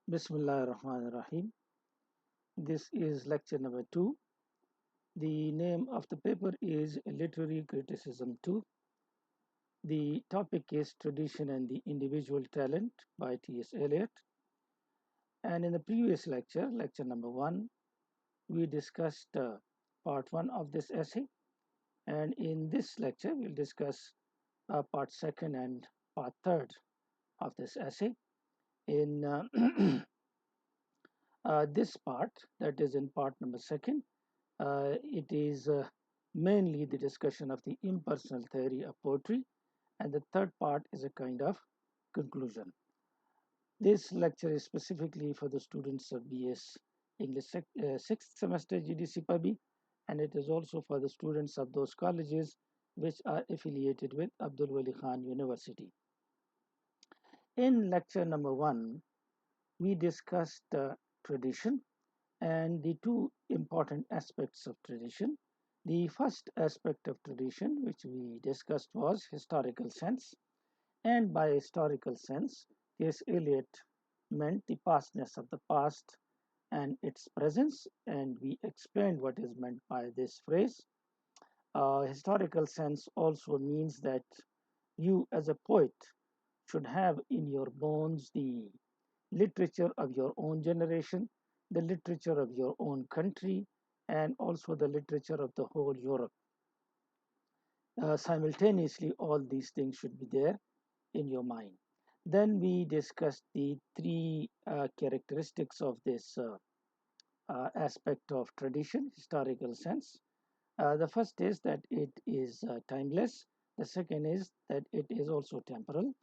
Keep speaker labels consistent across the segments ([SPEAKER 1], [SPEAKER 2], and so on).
[SPEAKER 1] Bismillah ar-Rahman ar-Rahim. This is lecture number 2. The name of the paper is Literary Criticism 2. The topic is Tradition and the Individual Talent by T.S. Eliot. And in the previous lecture, lecture number 1, we discussed part 1 of this essay. And in this lecture, we'll discuss part 2 and part 3 of this essay. In this part, that is in part number 2, it is mainly the discussion of the impersonal theory of poetry, and the third part is a kind of conclusion. This lecture is specifically for the students of BS English 6th semester GDC PUBI, and it is also for the students of those colleges which are affiliated with Abdul Wali Khan University. In lecture number 1, we discussed tradition and the two important aspects of tradition. The first aspect of tradition, which we discussed, was historical sense. And by historical sense, T.S. Eliot meant the pastness of the past and its presence, and we explained what is meant by this phrase. Historical sense also means that you, as a poet, should have in your bones the literature of your own generation, the literature of your own country, and also the literature of the whole Europe. Simultaneously, all these things should be there in your mind. Then we discussed the three characteristics of this aspect of tradition, historical sense. The first is that it is timeless. The second is that it is also temporal.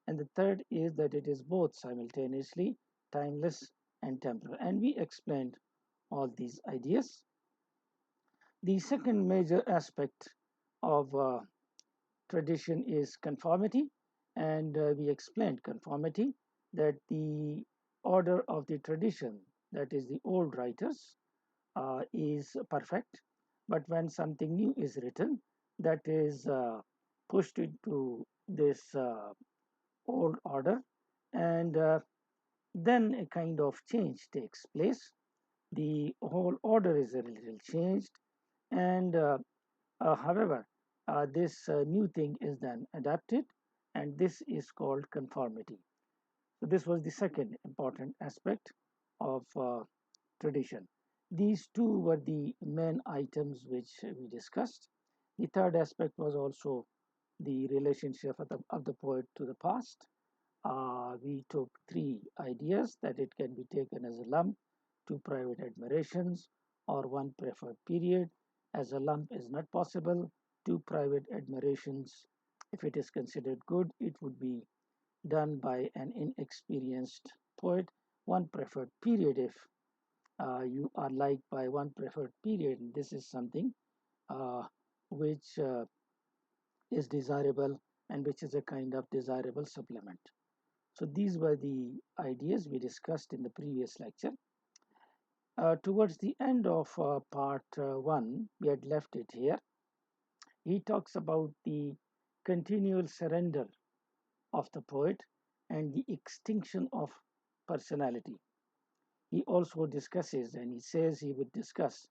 [SPEAKER 1] And the third is that it is both simultaneously timeless and temporal. And we explained all these ideas. The second major aspect of tradition is conformity. And we explained conformity, that the order of the tradition, that is the old writers, is perfect, but when something new is written, that is pushed into this old order, and then a kind of change takes place. The whole order is a little changed, and however, this new thing is then adapted, and this is called conformity. So this was the second important aspect of tradition. These two were the main items which we discussed. The third aspect was also the relationship of the poet to the past. We took three ideas, that it can be taken as a lump, two private admirations, or one preferred period. As a lump is not possible, two private admirations, if it is considered good, it would be done by an inexperienced poet. One preferred period, if you are liked by one preferred period, this is something which is desirable and which is a kind of desirable supplement. So these were the ideas we discussed in the previous lecture. Towards the end of part 1, we had left it here. He talks about the continual surrender of the poet and the extinction of personality. He also discusses, and he says he would discuss,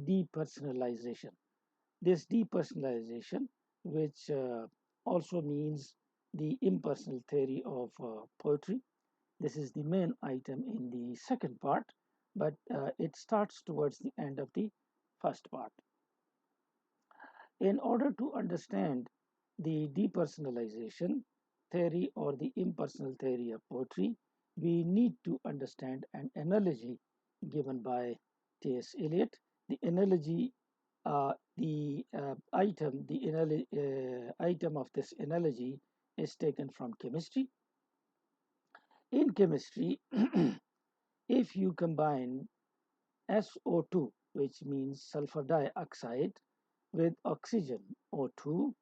[SPEAKER 1] depersonalization. This depersonalization, which also means the impersonal theory of poetry. This is the main item in the second part, but it starts towards the end of the first part. In order to understand the depersonalization theory or the impersonal theory of poetry, we need to understand an analogy given by T.S. Eliot. The analogy, the item of this analogy is taken from chemistry. In chemistry, if you combine SO2, which means sulfur dioxide, with oxygen O2,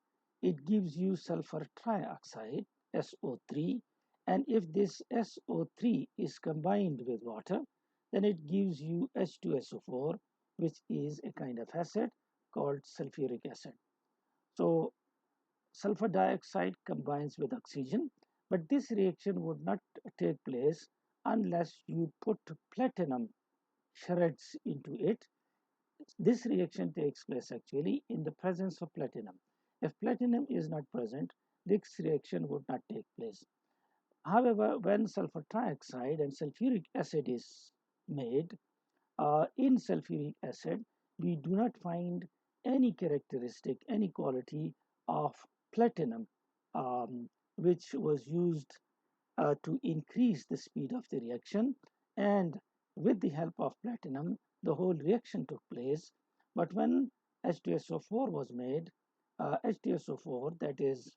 [SPEAKER 1] it gives you sulfur trioxide SO3. And if this SO3 is combined with water, then it gives you H2SO4, which is a kind of acid called sulfuric acid. So sulfur dioxide combines with oxygen, but this reaction would not take place unless you put platinum shreds into it. This reaction takes place actually in the presence of platinum. If platinum is not present, this reaction would not take place. However, when sulfur trioxide and sulfuric acid is made, in sulfuric acid, we do not find any characteristic, any quality of platinum, which was used to increase the speed of the reaction. And with the help of platinum, the whole reaction took place. But when H2SO4 was made, H2SO4, that is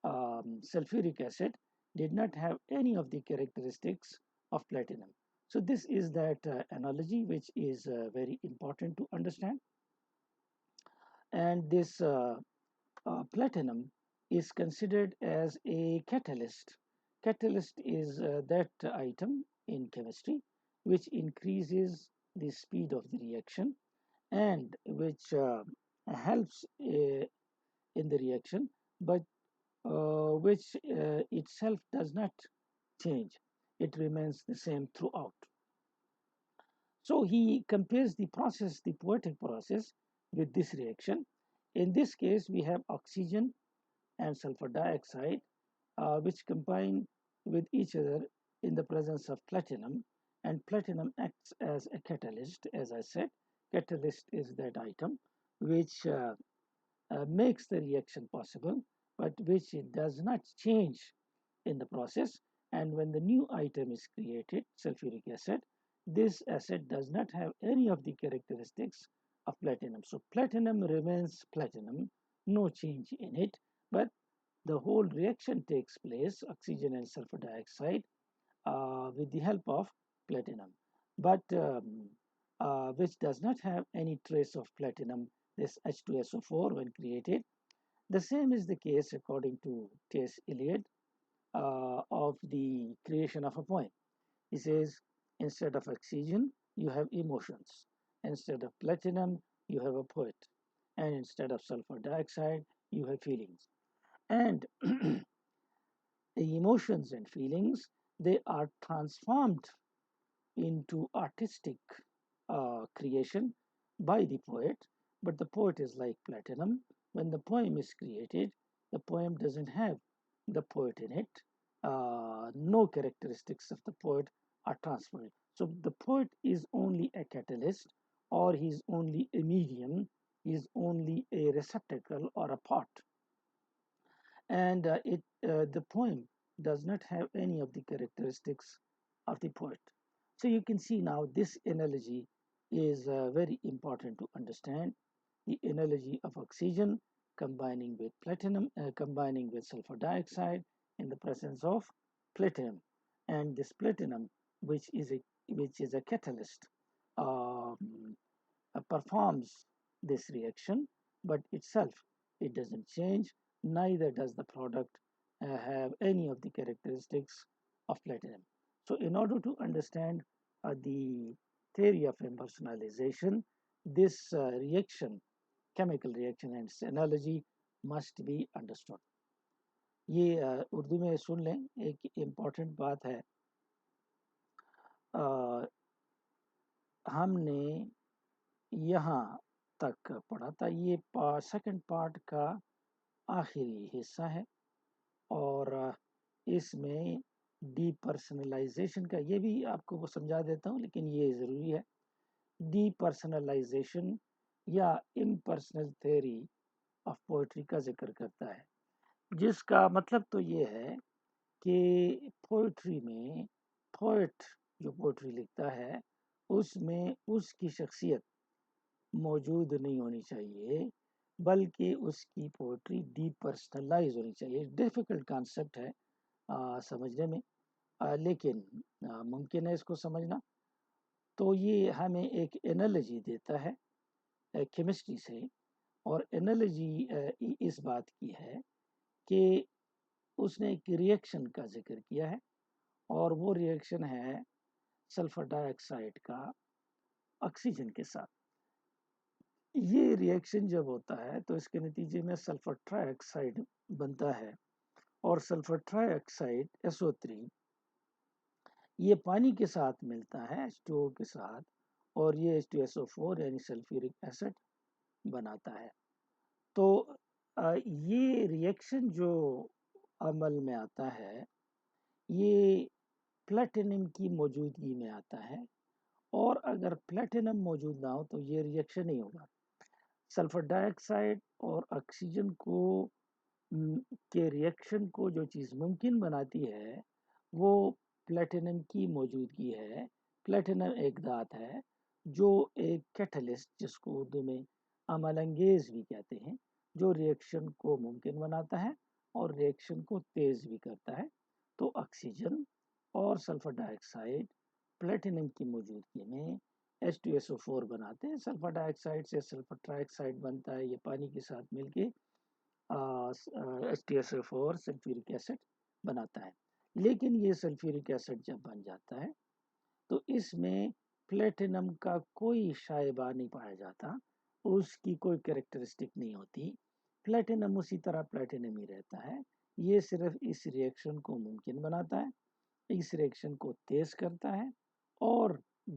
[SPEAKER 1] sulfuric acid, did not have any of the characteristics of platinum. So this is that analogy which is very important to understand. And this platinum is considered as a catalyst. Catalyst is that item in chemistry which increases the speed of the reaction and which helps in the reaction, but which itself does not change. It remains the same throughout. So he compares the process, the poetic process, with this reaction. In this case, we have oxygen and sulfur dioxide, which combine with each other in the presence of platinum, and platinum acts as a catalyst. As I said, catalyst is that item which makes the reaction possible, but which it does not change in the process. And when the new item is created, sulfuric acid, this acid does not have any of the characteristics of platinum. So platinum remains platinum, no change in it, but the whole reaction takes place, oxygen and sulfur dioxide, with the help of platinum, but which does not have any trace of platinum, this H2SO4 when created. The same is the case according to T.S. Eliot of the creation of a poem. He says, instead of oxygen, you have emotions. Instead of platinum, you have a poet. And instead of sulfur dioxide, you have feelings. And the emotions and feelings, they are transformed into artistic creation by the poet, but the poet is like platinum. When the poem is created, the poem doesn't have the poet in it. No characteristics of the poet are transferred. So the poet is only a catalyst, or he's only a medium, he's only a receptacle or a pot, and the poem does not have any of the characteristics of the poet. So you can see now this analogy is very important to understand. The analogy of oxygen combining with sulfur dioxide in the presence of platinum, and this platinum, which is a catalyst, um, performs this reaction, but itself it doesn't change. Neither does the product have any of the characteristics of platinum. So, in order to understand the theory of impersonalization, this reaction, chemical reaction and its analogy must be understood. ये उर्दू में सुन लें, एक important बात है. अ, हमने यहाँ तक पढ़ा था. ये सेकंड पार्ट का आखिरी हिस्सा है, और इसमें डीपर्सनलाइजेशन का, ये भी आपको वो समझा देता हूँ लेकिन ये ज़रूरी है. डीपर्सनलाइजेशन या इम्पर्सनल थ्योरी ऑफ पोइट्री का जिक्र करता है, जिसका मतलब तो ये है कि पोइट्री में पोइट जो पोइट्री लिखता है उसमें उसकी शख्सियत मौजूद नहीं होनी चाहिए, बल्कि उसकी पोइट्री डीपर्सनलाइज होनी चाहिए. डिफ़िकल्ट कॉन्सेप्ट है समझने में, लेकिन मुमकिन है इसको समझना. तो ये हमें एक एनालॉजी देता है केमिस्ट्री से, और एनालॉजी इस बात की है कि उसने एक रिएक्शन का जिक्र किया है, और वो रिएक्शन है सल्फर डाइऑक्साइड का ऑक्सीजन के साथ. ये रिएक्शन जब होता है तो इसके नतीजे में सल्फर ट्राइऑक्साइड बनता है, और सल्फर ट्राइऑक्साइड SO3 یہ پانی کے ساتھ ملتا ہے H2O کے ساتھ اور یہ H2SO4 یعنی سلفیورک ایسڈ بناتا ہے. تو یہ ریئیکشن جو عمل میں آتا ہے یہ پلیٹینم کی موجودگی میں آتا ہے، اور اگر پلیٹینم موجود نہ ہو تو یہ ریئیکشن نہیں ہوگا. سلفر ڈائی آکسائڈ اور آکسیجن کو کے ریئیکشن کو جو چیز ممکن بناتی ہے وہ پلیٹینم کی موجودگی ہے. پلیٹینم ایک دھات ہے جو ایک کیٹلسٹ، جس کو اردو میں عمل انگیز بھی کہتے ہیں، جو ریئیکشن کو ممکن بناتا ہے اور ریئیکشن کو تیز بھی کرتا ہے. تو آکسیجن اور سلفر ڈائی آکسائڈ پلیٹینم کی موجودگی میں H2SO4 بناتے ہیں. سلفر ڈائی آکسائڈ سے سلفر ٹرائی آکسائڈ بنتا ہے، یہ پانی کے ساتھ مل کے H2SO4 سلفیورک ایسڈ بناتا ہے. لیکن یہ سلفیورک ایسڈ جب بن جاتا ہے تو اس میں پلیٹینم کا کوئی شائبہ نہیں پایا جاتا، اس کی کوئی کریکٹرسٹک نہیں ہوتی. پلیٹینم اسی طرح پلیٹینم ہی رہتا ہے. یہ صرف اس ریئیکشن کو ممکن بناتا ہے، اس ریئیکشن کو تیز کرتا ہے، اور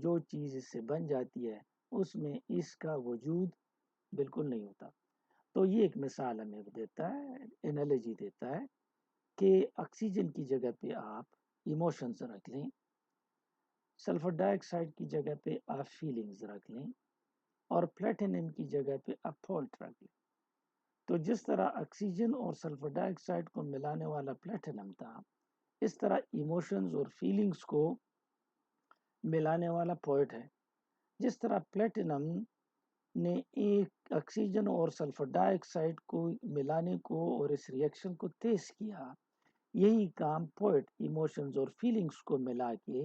[SPEAKER 1] جو چیز اس سے بن جاتی ہے اس میں اس کا وجود بالکل نہیں ہوتا. تو یہ ایک مثال ہمیں دیتا ہے، انالوجی دیتا ہے کہ آکسیجن کی جگہ پہ آپ ایموشنز رکھ لیں، سلفر ڈائی آکسائڈ کی جگہ پہ آپ فیلنگز رکھ لیں، اور پلیٹینم کی جگہ پہ آپ فالٹ رکھ لیں. تو جس طرح آکسیجن اور سلفر ڈائی آکسائڈ کو ملانے والا پلیٹینم تھا، اس طرح ایموشنز اور فیلنگز کو ملانے والا پوائٹ ہے. جس طرح پلیٹینم نے ایک آکسیجن اور سلفر ڈائی آکسائڈ کو ملانے کو اور اس ریئیکشن کو تیز کیا، یہی کام پوئٹ ایموشنز اور فیلنگز کو ملا کے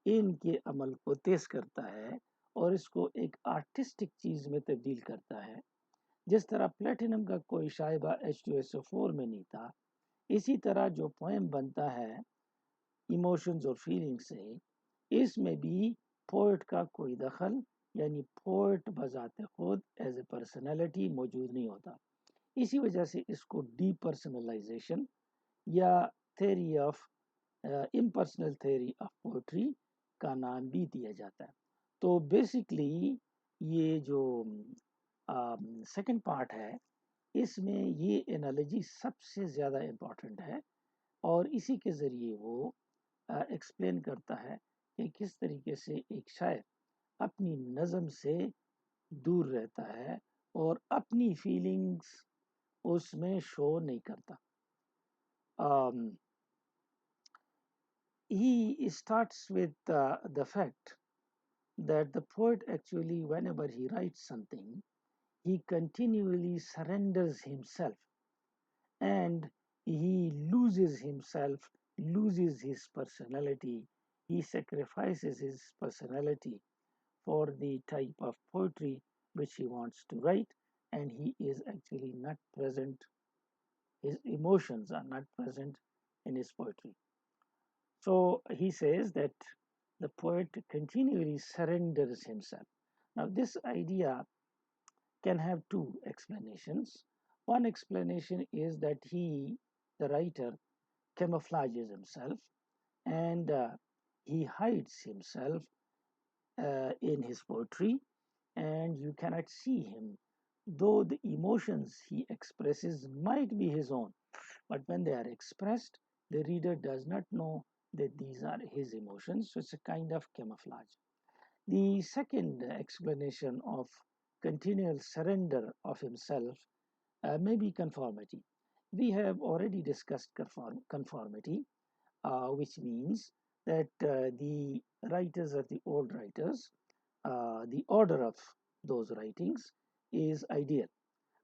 [SPEAKER 1] ان کے عمل کو تیز کرتا ہے اور اس کو ایک آرٹسٹک چیز میں تبدیل کرتا ہے. جس طرح پلیٹینم کا کوئی شائبہ H2SO4 میں نہیں تھا، اسی طرح جو پوئم بنتا ہے ایموشنز اور فیلنگ سے، اس میں بھی پوئٹ کا کوئی دخل، یعنی پوئٹ بذات خود ایز اے پرسنالٹی موجود نہیں ہوتا. اسی وجہ سے اس کو ڈی پرسنلائزیشن یا theory of impersonal theory of poetry کا نام بھی دیا جاتا ہے. تو بیسکلی یہ جو سیکنڈ پارٹ ہے اس میں یہ انالوجی سب سے زیادہ امپورٹنٹ ہے، اور اسی کے ذریعے وہ ایکسپلین کرتا ہے کہ کس طریقے سے ایک شاعر اپنی نظم سے دور رہتا ہے اور اپنی فیلنگز اس میں شو نہیں کرتا. He starts with the fact that the poet actually, whenever he writes something, he continually surrenders himself, and he loses himself, loses his personality. He sacrifices his personality for the type of poetry which he wants to write, and he is actually not present. His emotions are not present in his poetry. So he says that the poet continually surrenders himself. Now, this idea can have two explanations. One explanation is that he, the writer, camouflages himself, and he hides himself in his poetry, and you cannot see him, though the emotions he expresses might be his own, but when they are expressed, the reader does not know that these are his emotions. So it's a kind of camouflage. The second explanation of continual surrender of himself may be conformity. We have already discussed conformity, which means that the writers are the old writers. The order of those writings is ideal.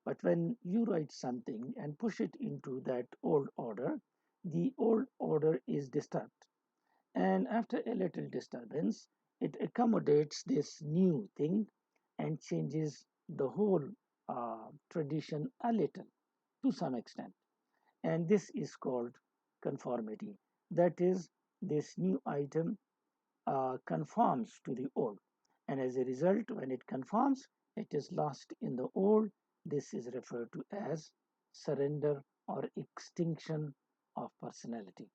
[SPEAKER 1] But when you write something and push it into that old order, the old order is disturbed. And after a little disturbance, it accommodates this new thing and changes the whole tradition a little, to some extent. And this is called conformity. That is, this new item conforms to the old. And as a result, when it conforms, it is lost in the old. This is referred to as surrender or extinction of personality.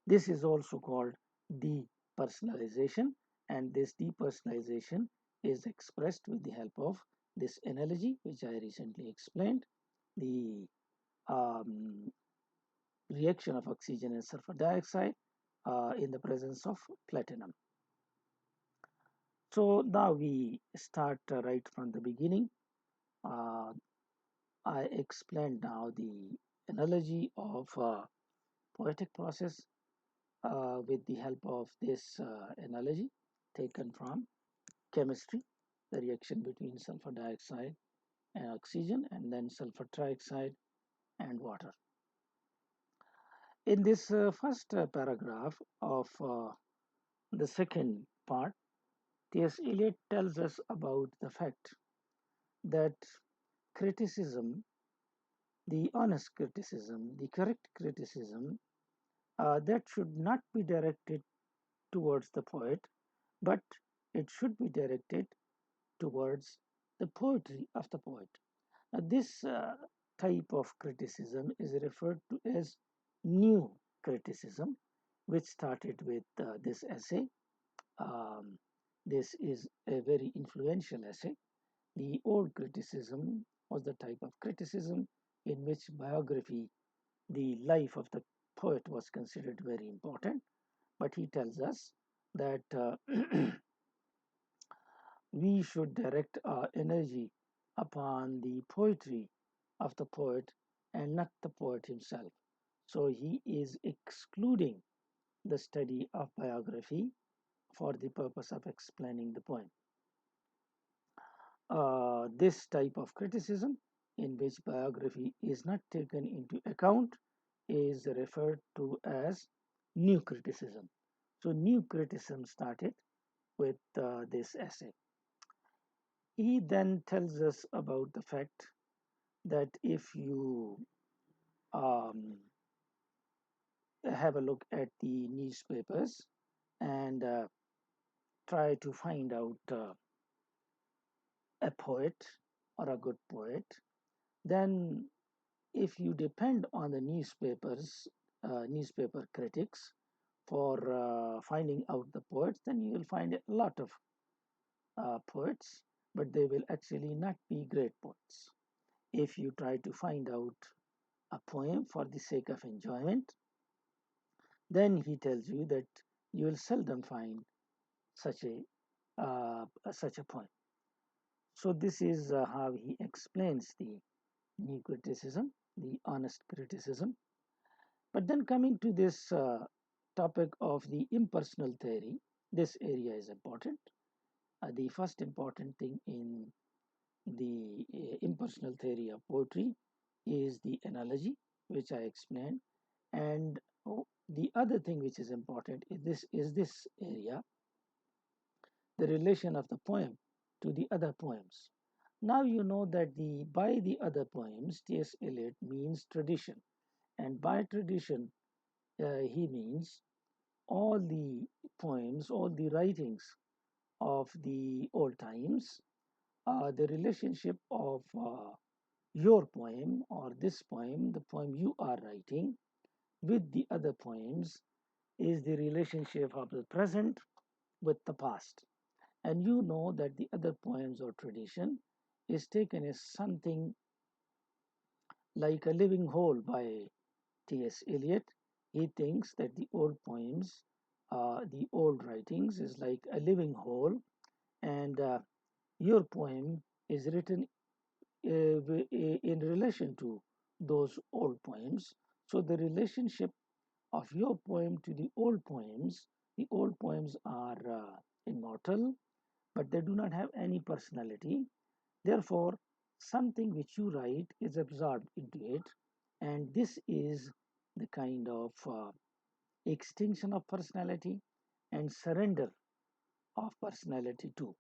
[SPEAKER 1] This is also called depersonalization, and this depersonalization is expressed with the help of this analogy which I recently explained, the um, reaction of oxygen and sulfur dioxide in the presence of platinum. So now we start right from the beginning. Uh, I explained now the analogy of poetic process with the help of this analogy taken from chemistry, the reaction between sulfur dioxide and oxygen, and then sulfur trioxide and water. In this first paragraph of the second part, T.S. Eliot tells us about the fact that criticism, the honest criticism, the correct criticism, that should not be directed towards the poet, but it should be directed towards the poetry of the poet. This type of criticism is referred to as new criticism, which started with this essay. Um, this is a very influential essay. The old criticism was the type of criticism in which biography, the life of the poet, was considered very important. But he tells us that we should direct our energy upon the poetry of the poet and not the poet himself. So he is excluding the study of biography for the purpose of explaining the poem. This type of criticism, in which biography is not taken into account, is referred to as new criticism. So, new criticism started with this essay. He then tells us about the fact that if you have a look at the newspapers and try to find out a poet or a good poet, then if you depend on the newspaper critics for finding out the poets, then you will find a lot of poets, but they will actually not be great poets. If you try to find out a poem for the sake of enjoyment, then he tells you that you will seldom find such a poem. So this is how he explains the new criticism, the honest criticism. But then coming to this topic of the impersonal theory, this area is important. The first important thing in the impersonal theory of poetry is the analogy, which I explained. And the other thing which is important is this area, the relation of the poem to the other poems. Now you know that by the other poems, T.S. Eliot means tradition, and by tradition he means all the poems, all the writings of the old times, the relationship of your poem or this poem, the poem you are writing, with the other poems is the relationship of the present with the past. And you know that the other poems or tradition is taken as something like a living whole by T.S. Eliot. He thinks that the old poems, the old writings, is like a living whole, and your poem is written in relation to those old poems. So the relationship of your poem to the old poems are immortal, but they do not have any personality. Therefore, something which you write is absorbed into it, and this is the kind of extinction of personality and surrender of personality too.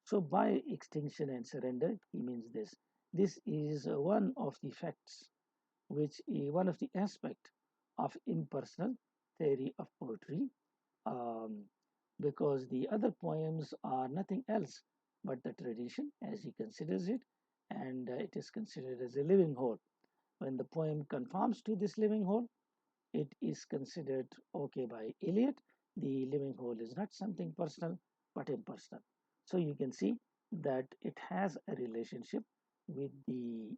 [SPEAKER 1] So, by extinction and surrender, he means this. This is one of the facts, which is one of the aspect of impersonal theory of poetry, um, because the other poems are nothing else but the tradition, as he considers it, and it is considered as a living whole. When the poem conforms to this living whole, it is considered okay by Eliot, the living whole is not something personal but impersonal. So you can see that it has a relationship with the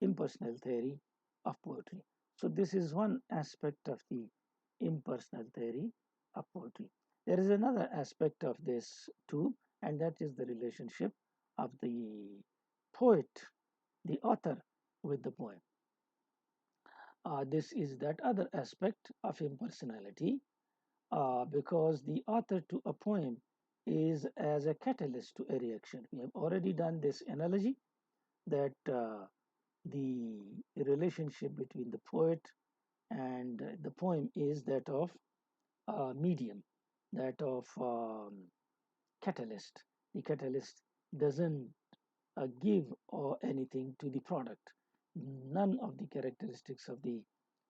[SPEAKER 1] impersonal theory of poetry. So this is one aspect of the impersonal theory of poetry. There is another aspect of this too, and that is the relationship of the poet, the author, with the poem. This is that other aspect of impersonality, because the author to a poem is as a catalyst to a reaction. We have already done this analogy that the relationship between the poet and the poem is that of medium, that of catalyst. The catalyst doesn't give or anything to the product. None of the characteristics of the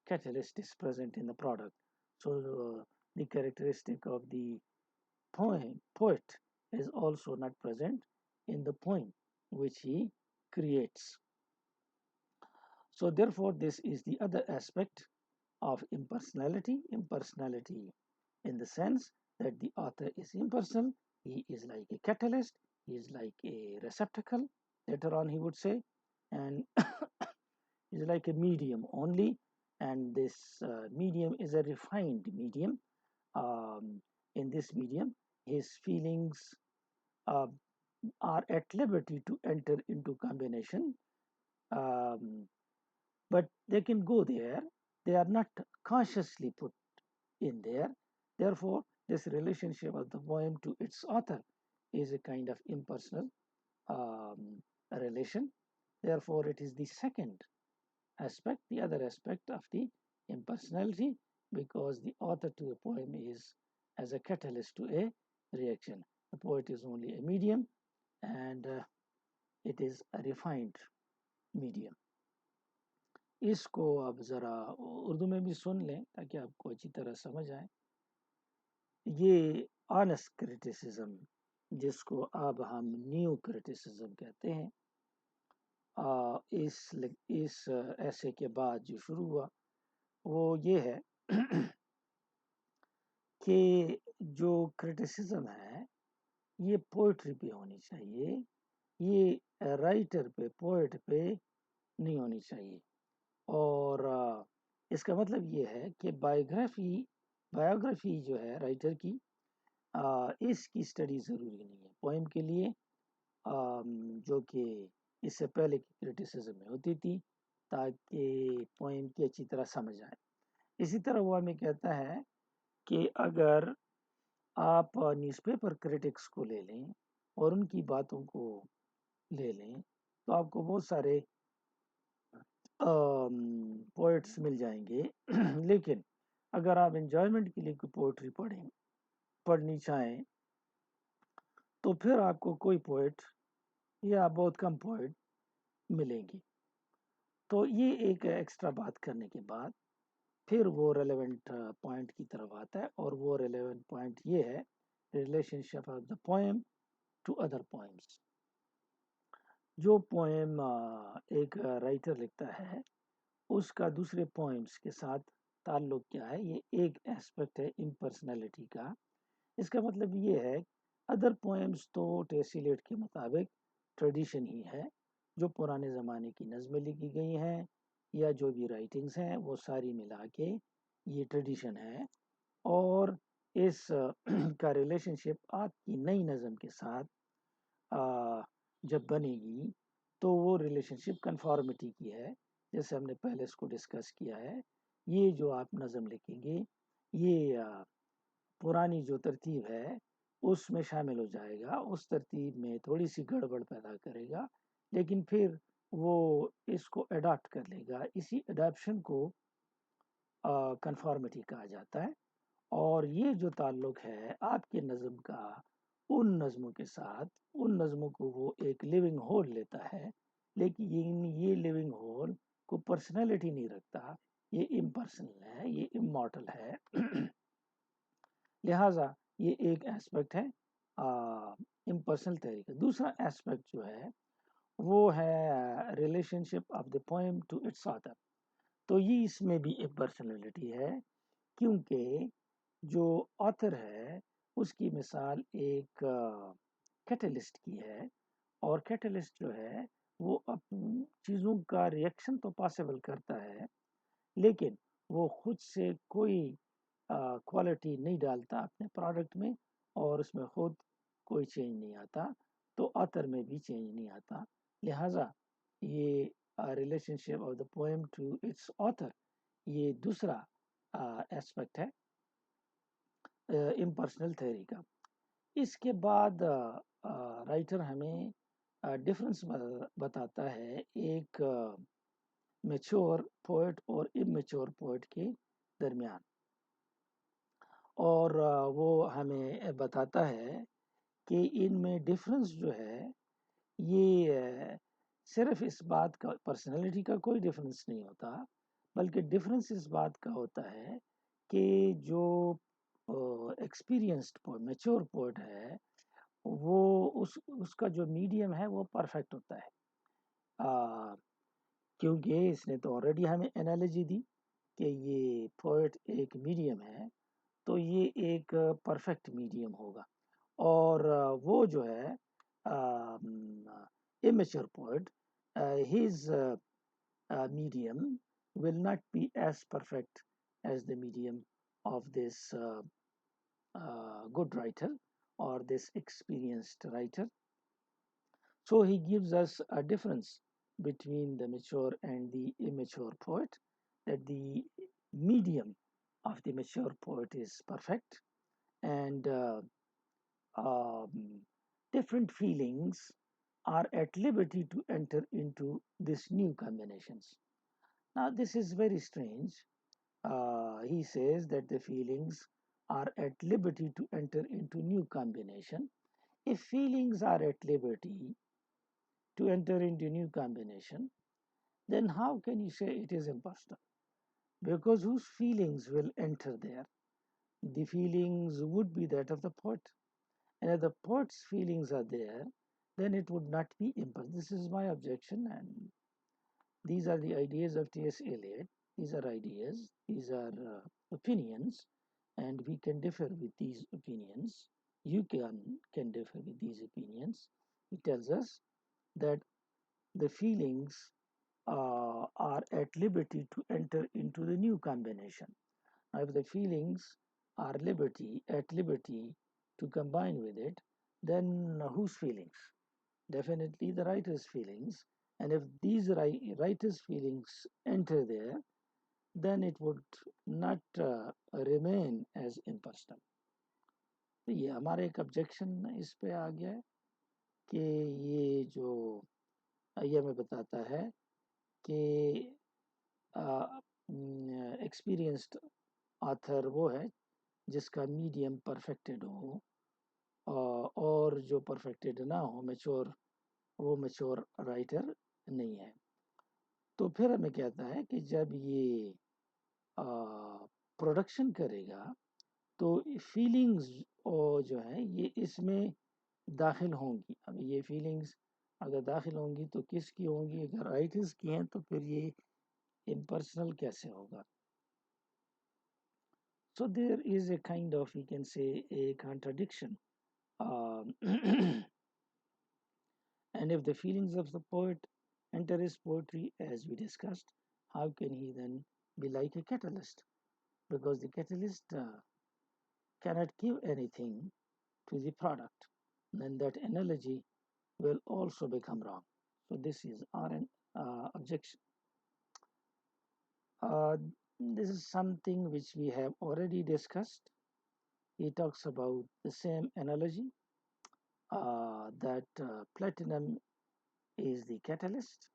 [SPEAKER 1] catalyst is present in the product. So the characteristic of the poet is also not present in the poem which he creates. So therefore, this is the other aspect of impersonality. Impersonality in the sense that the author is impersonal, he is like a catalyst, he is like a receptacle, later on he would say, and is like a medium only, and this medium is a refined medium. In this medium, his feelings uh, are at liberty to enter into combination, um, but they can go there. They are not consciously put in there. Therefore, this relationship of the poem to its author is a kind of impersonal um, relation. Therefore, it is the second aspect, the other aspect of the impersonality, because the author to the poem is as a catalyst to a reaction. The poet is only a medium, and it is a refined medium. इसको अब ज़रा उर्दू में भी सुन लें ताकि आपको अच्छी तरह समझ आए. ये ऑनेस्ट क्रिटिसिज्म जिसको अब हम न्यू क्रिटिसिज्म कहते हैं, इस ऐसे के बाद जो शुरू हुआ वो ये है कि जो क्रिटिसिज्म है ये पोइट्री पे होनी चाहिए, ये राइटर पे, पोएट पे नहीं होनी चाहिए. और इसका मतलब ये है कि बायोग्राफी जो है राइटर की, इसकी स्टडी ज़रूरी नहीं है पोएम के लिए, जो कि इससे पहले की क्रिटिसिज्म में होती थी ताकि पोएम की अच्छी तरह समझ आए. इसी तरह वो हमें कहता है कि अगर आप न्यूज़पेपर क्रिटिक्स को ले लें और उनकी बातों को ले लें तो आपको बहुत सारे पोएट्स मिल जाएंगे लेकिन अगर आप एंजॉयमेंट के लिए कोई पोएट्री पढ़नी चाहें तो फिर आपको कोई पोएट या बहुत कम पोएट मिलेंगे. तो ये एक एक्स्ट्रा बात करने के बाद फिर वो रेलेवेंट पॉइंट की तरफ आता है, और वो रेलेवेंट पॉइंट ये है relationship of the poem to other poems. जो पोएम एक राइटर लिखता है उसका दूसरे पोएम्स के साथ ताल्लुक क्या है, ये एक एस्पेक्ट है इम्पर्सनैलिटी का. इसका मतलब ये है अदर पोएम्स तो टेसिलेट के मुताबिक ट्रेडिशन ही है, जो पुराने ज़माने की नज़में लिखी गई हैं या जो भी राइटिंग्स हैं वो सारी मिला के ये ट्रेडिशन है. और इस का रिलेशनशिप आपकी नई नज़म के साथ जब बनेगी तो वो रिलेशनशिप कन्फॉर्मिटी की है, जैसे हमने पहले इसको डिस्कस किया है. ये जो आप नज़म लिखेंगे ये पुरानी जो तरतीब है उसमें शामिल हो जाएगा, उस तरतीब में थोड़ी सी गड़बड़ पैदा करेगा लेकिन फिर वो इसको अडॉप्ट कर लेगा. इसी अडॉप्शन को कन्फॉर्मिटी कहा जाता है. और ये जो ताल्लुक है आपके नज़म का उन नज़मों के साथ, उन नज़मों को वो एक लिविंग होल लेता है, लेकिन ये लिविंग होल को पर्सनैलिटी नहीं रखता, ये इम्पर्सनल है, ये इमॉर्टल है. लिहाजा ये एक एस्पेक्ट है इम्पर्सनल थ्योरी का. दूसरा एस्पेक्ट जो है वो है relationship of the poem to its author. तो ये इसमें भी एक पर्सनैलिटी है, क्योंकि जो ऑथर है उसकी मिसाल एक कैटलिस्ट की है, और कैटलिस्ट जो है वो चीज़ों का रिएक्शन तो पॉसिबल करता है, लेकिन वो खुद से कोई क्वालिटी नहीं डालता अपने प्रोडक्ट में, और उसमें खुद कोई चेंज नहीं आता, तो ऑथर में भी चेंज नहीं आता। लिहाजा ये relationship of the poem to its author, ये दूसरा एस्पेक्ट है इम्पर्सनल थ्योरी का। इसके बाद राइटर हमें डिफरेंस बताता है एक मैच्योर पोएट और इमेच्योर पोएट के दरमियान, और वो हमें बताता है कि इनमें डिफरेंस जो है ये सिर्फ इस बात का, पर्सनालिटी का कोई डिफरेंस नहीं होता, बल्कि डिफरेंस इस बात का होता है कि जो एक्सपीरियंस्ड पोएट, मैच्योर पोएट है, वो उसका जो मीडियम है वो परफेक्ट होता है। आ, क्योंकि इसने तो ऑलरेडी हमें एनालॉजी दी कि ये पोएट एक मीडियम है, तो ये एक परफेक्ट मीडियम होगा। और वो जो है immature poet, his medium will not be as perfect as the medium of this good writer or this experienced writer. So he gives us a difference between the mature and the immature poet, that the medium of the mature poet is perfect, and um, different feelings are at liberty to enter into these new combinations. Now, this is very strange. He says that the feelings are at liberty to enter into new combination. If feelings are at liberty to enter into new combination, then how can you say it is impersonal? Because whose feelings will enter there? The feelings would be that of the poet. And if the poet's feelings are there, then it would not be impersonal. This is my objection, and these are the ideas of T.S. Eliot. These are ideas, these are opinions, and we can differ with these opinions. You can differ with these opinions. He tells us that the feelings are at liberty to enter into the new combination. Now, if the feelings are at liberty to combine with it, then whose feelings? Definitely the writer's feelings. And if these writer's feelings enter there, then it would not remain as impersonal. तो ये हमारा एक objection इस पे आ गया है कि ये जो ये हमें बताता है कि एक्सपीरियंस्ड ऑथर वो है जिसका मीडियम परफेक्टेड हो, और जो परफेक्टेड ना हो, मैच्योर, वो मैच्योर राइटर नहीं है। तो फिर हमें कहता है कि जब ये प्रोडक्शन करेगा तो फीलिंग्स जो है ये इसमें दाखिल होंगी। अब ये फीलिंग्स अगर दाखिल होंगी तो किसकी होंगी? अगर राइटर्स की हैं तो फिर ये इम्पर्सनल कैसे होगा? So there is a kind of, we can say, a contradiction. And if the feelings of the poet enter his poetry, as we discussed, how can he then be like a catalyst? Because the catalyst cannot give anything to the product, then that analogy will also become wrong. So this is our objection. Uh, this is something which we have already discussed. He talks about the same analogy, that platinum is the catalyst.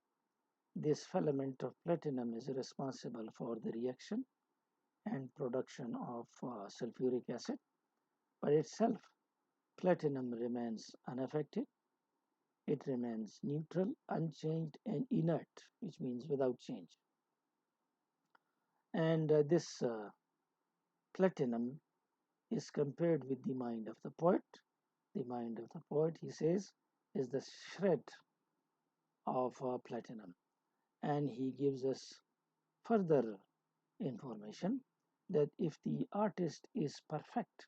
[SPEAKER 1] This filament of platinum is responsible for the reaction and production of sulfuric acid. By itself, platinum remains unaffected. It remains neutral, unchanged, and inert, which means without change. And this platinum is compared with the mind of the poet. The mind of the poet, he says, is the shred of platinum. And he gives us further information that if the artist is perfect,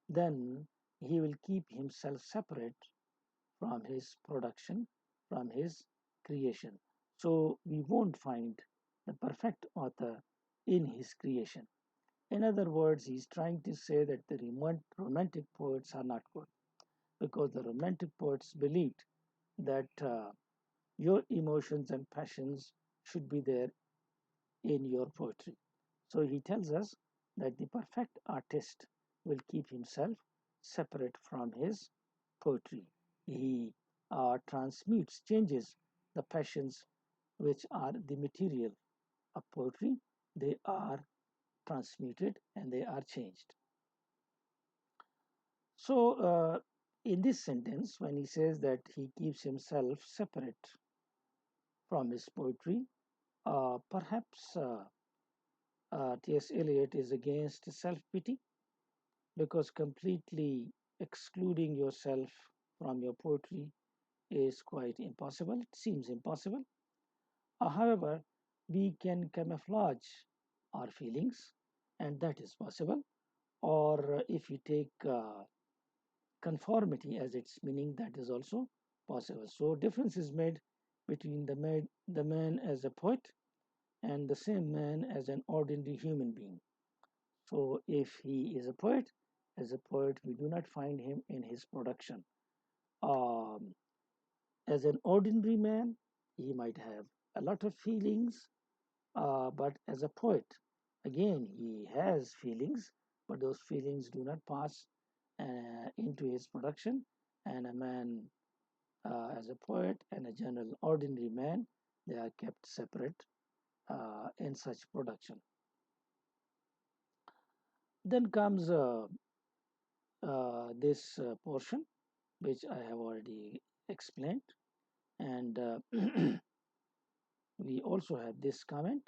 [SPEAKER 1] then he will keep himself separate from his production, from his creation. So we won't find the perfect author in his creation. In other words, he's trying to say that the romantic poets are not good because the romantic poets believed that your emotions and passions should be there in your poetry. So he tells us that the perfect artist will keep himself separate from his poetry. He transmutes, changes the passions which are the material of poetry. They are transmuted and they are changed. So, in this sentence, when he says that he keeps himself separate from his poetry, perhaps T.S. Eliot is against self pity because completely excluding yourself from your poetry is quite impossible. It seems impossible. However, we can camouflage our feelings, and that is possible. Or if you take conformity as its meaning, that is also possible. So, difference is made between the man as a poet and the same man as an ordinary human being. So if he is a poet, as a poet, we do not find him in his production. Um, as an ordinary man, he might have a lot of feelings, but as a poet, again, he has feelings, but those feelings do not pass into his production. And a man, as a poet, and a general ordinary man, they are kept separate in such production. Then comes this portion which I have already explained. And we also have this comment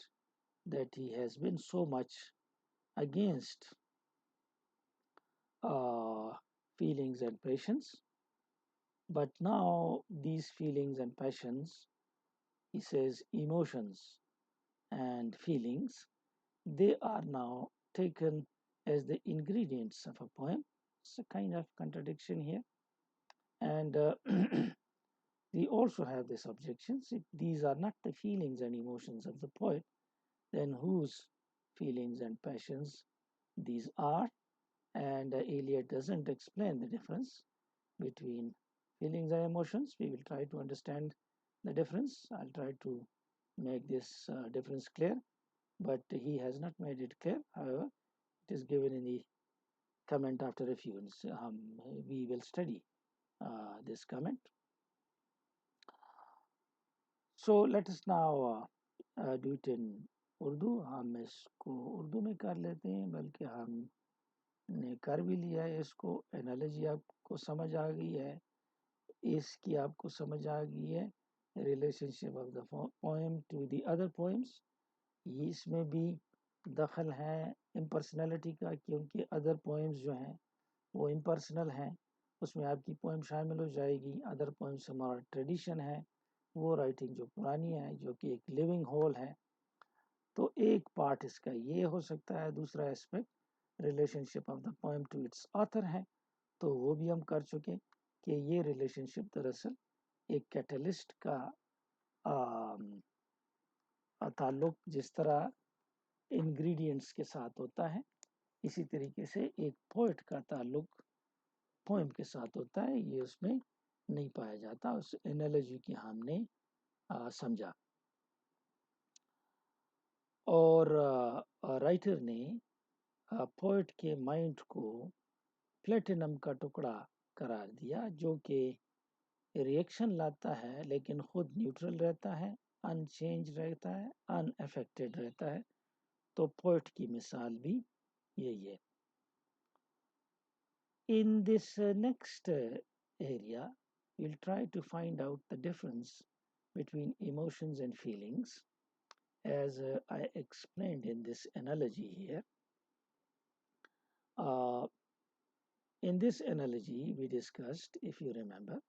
[SPEAKER 1] that he has been so much against uh, feelings and passions. But now these feelings and passions, he says emotions and feelings, they are now taken as the ingredients of a poem. It's a kind of contradiction here. And we also have this objections. If these are not the feelings and emotions of the poet, then whose feelings and passions these are? And Eliot doesn't explain the difference between feelings and emotions. We will try to understand the difference. I'll try to make this difference clear, but he has not made it clear. However, it is given in the comment after a few. We will study this comment. So let us now do it in Urdu. हम इसको उर्दू में कर लेते हैं, बल्कि हमने कर भी लिया है इसको. एनालॉजी आपको समझ आ गई है, इसकी आपको समझ आ गई है, relationship of the poem to the other poems. इसमें भी दखल है इम्पर्सनैलिटी का, क्योंकि अदर पोएम्स जो हैं वो इम्पर्सनल हैं, उसमें आपकी पोएम शामिल हो जाएगी. अदर पोएम्स हमारा ट्रेडिशन है, वो राइटिंग जो पुरानी है, जो कि एक लिविंग होल है. तो एक पार्ट इसका ये हो सकता है. दूसरा aspect relationship of the poem to its author है, तो वो भी हम कर चुके कि ये रिलेशनशिप दरअसल एक कैटलिस्ट का ताल्लुक जिस तरह इंग्रेडिएंट्स के साथ होता है, इसी तरीके से एक पोएट का ताल्लुक पोएम के साथ होता है. ये उसमें नहीं पाया जाता. उस एनालॉजी की हमने समझा. और राइटर ने पोएट के माइंड को प्लेटिनम का टुकड़ा करार दिया, जो कि रिएक्शन लाता है लेकिन खुद न्यूट्रल रहता है, अनचेंज रहता है, अनअफेक्टेड रहता है. तो पोएट की मिसाल भी यही है. In this next area, we'll try to find out the difference between emotions and feelings, as I explained in this analogy here. Uh, in this analogy, we discussed, if you remember,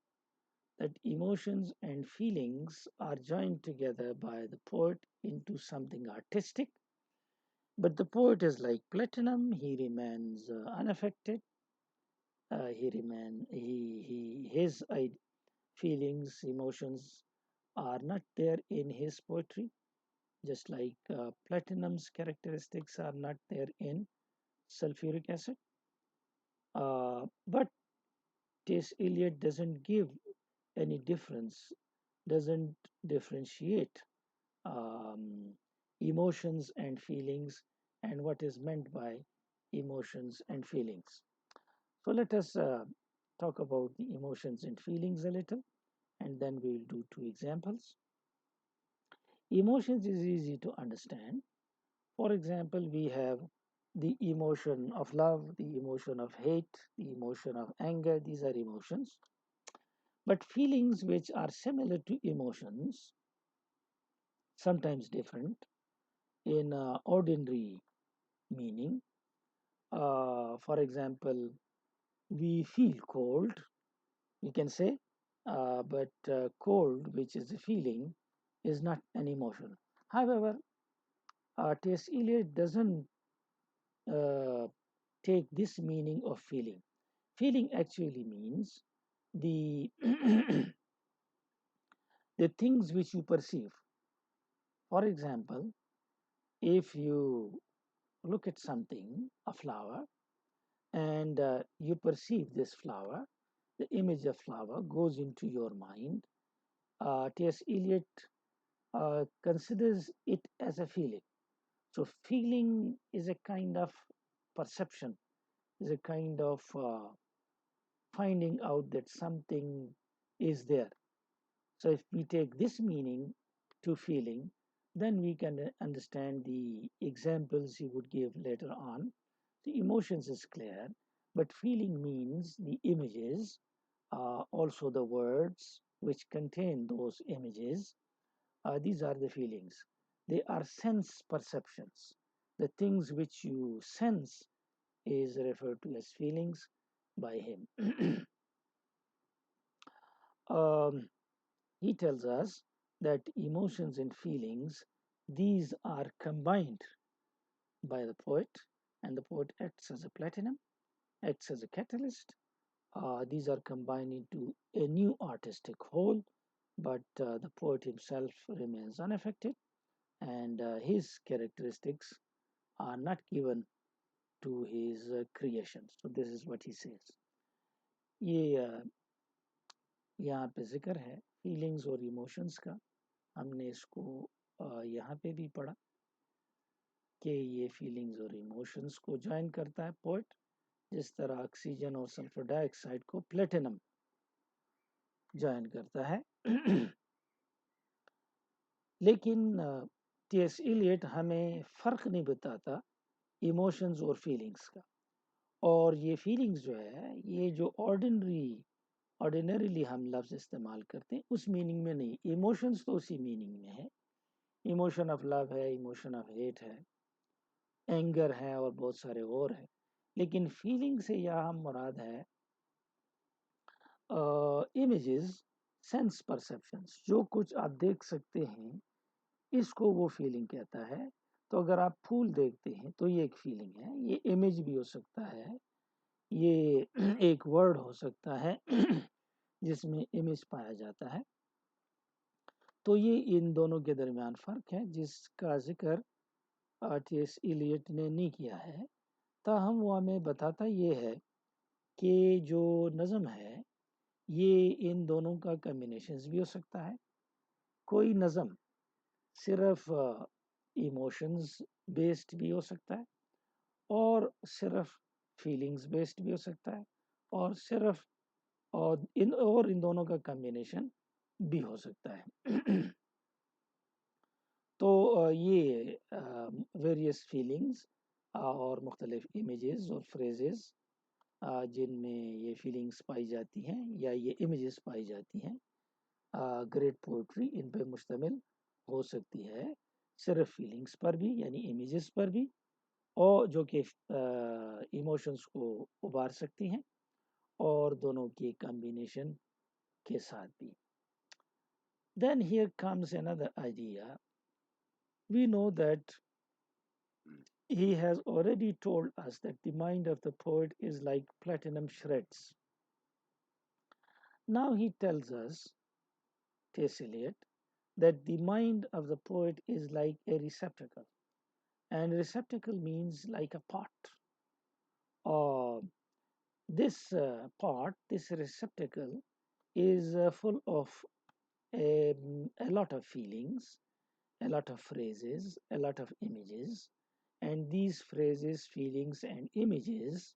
[SPEAKER 1] that emotions and feelings are joined together by the poet into something artistic, But the poet is like platinum, he remains unaffected. He remain he his feelings, emotions are not there in his poetry, just like platinum's characteristics are not there in sulfuric acid. But T.S. Eliot doesn't give any difference, doesn't differentiate um, emotions and feelings and what is meant by emotions and feelings. So let us talk about the emotions and feelings a little, and then we will do two examples. Emotions is easy to understand. For example, we have the emotion of love, the emotion of hate, the emotion of anger. These are emotions. But feelings which are similar to emotions, sometimes different in ordinary meaning. For example, we feel cold, we can say, but cold, which is a feeling, is not an emotion. However, T.S. Eliot doesn't uh, take this meaning of feeling. Feeling actually means the the things which you perceive. For example, if you look at something, a flower, and you perceive this flower, the image of flower goes into your mind. T.S. Eliot considers it as a feeling. So, feeling is a kind of perception, is a kind of finding out that something is there. So, if we take this meaning to feeling, then we can understand the examples he would give later on. The emotions is clear, but feeling means the images, also the words which contain those images. These are the feelings. They are sense perceptions. The things which you sense is referred to as feelings by him. um, he tells us that emotions and feelings, these are combined by the poet, and the poet acts as a platinum, acts as a catalyst. These are combined into a new artistic whole, but the poet himself remains unaffected, and his characteristics are not given to his creation. So this is what he says. ये यहाँ पे जिक्र है feelings और emotions का. हमने इसको यहाँ पे भी पढ़ा कि ये फीलिंग्स और इमोशंस को ज्वाइन करता है पोएट, जिस तरह ऑक्सीजन और सल्फर डाइऑक्साइड को प्लेटिनम ज्वाइन करता है. लेकिन टी.एस. इलियट हमें फ़र्क नहीं बताता इमोशंस और फीलिंग्स का. और ये फीलिंग्स जो है, ये जो ऑर्डिनरीली हम लफ्ज़ इस्तेमाल करते हैं उस मीनिंग में नहीं. इमोशंस तो उसी मीनिंग में है. इमोशन ऑफ लव है, इमोशन ऑफ हेट है, एंगर है और बहुत सारे और हैं. लेकिन फीलिंग से यहाँ मुराद है इमेजेस, सेंस परसेप्शंस. जो कुछ आप देख सकते हैं इसको वो फीलिंग कहता है. तो अगर आप फूल देखते हैं तो ये एक फीलिंग है. ये इमेज भी हो सकता है, ये एक वर्ड हो सकता है जिसमें इमेज पाया जाता है. तो ये इन दोनों के दरमियान फ़र्क है जिसका जिक्र टी.एस. इलियट ने नहीं किया है. ताहम वो हमें बताता ये है कि जो नज़म है ये इन दोनों का कम्बिनेशंस भी हो सकता है. कोई नज़म सिर्फ इमोशंस बेस्ड भी हो सकता है, और सिर्फ फीलिंग्स बेस्ड भी हो सकता है, और सिर्फ और इन दोनों का कम्बिनेशन भी हो सकता है. तो ये वेरियस फीलिंग्स और मुख्तलिफ इमेजेस और फ्रेजेस जिनमें ये फीलिंग्स पाई जाती हैं या ये इमेजेस पाई जाती हैं, ग्रेट पोइट्री इन पे मुश्तमिल हो सकती है. सिर्फ फीलिंग्स पर भी यानी इमेजेस पर भी, और जो कि इमोशंस को उबार सकती हैं, और दोनों के कॉम्बिनेशन के साथ भी. Then here comes another idea. We know that He has already told us that the mind of the poet is like platinum shreds. Now he tells us, T.S. Eliot, that the mind of the poet is like a receptacle. And receptacle means like a pot. Uh, this receptacle, is full of a lot of feelings, a lot of phrases, a lot of images. And these phrases, feelings, and images,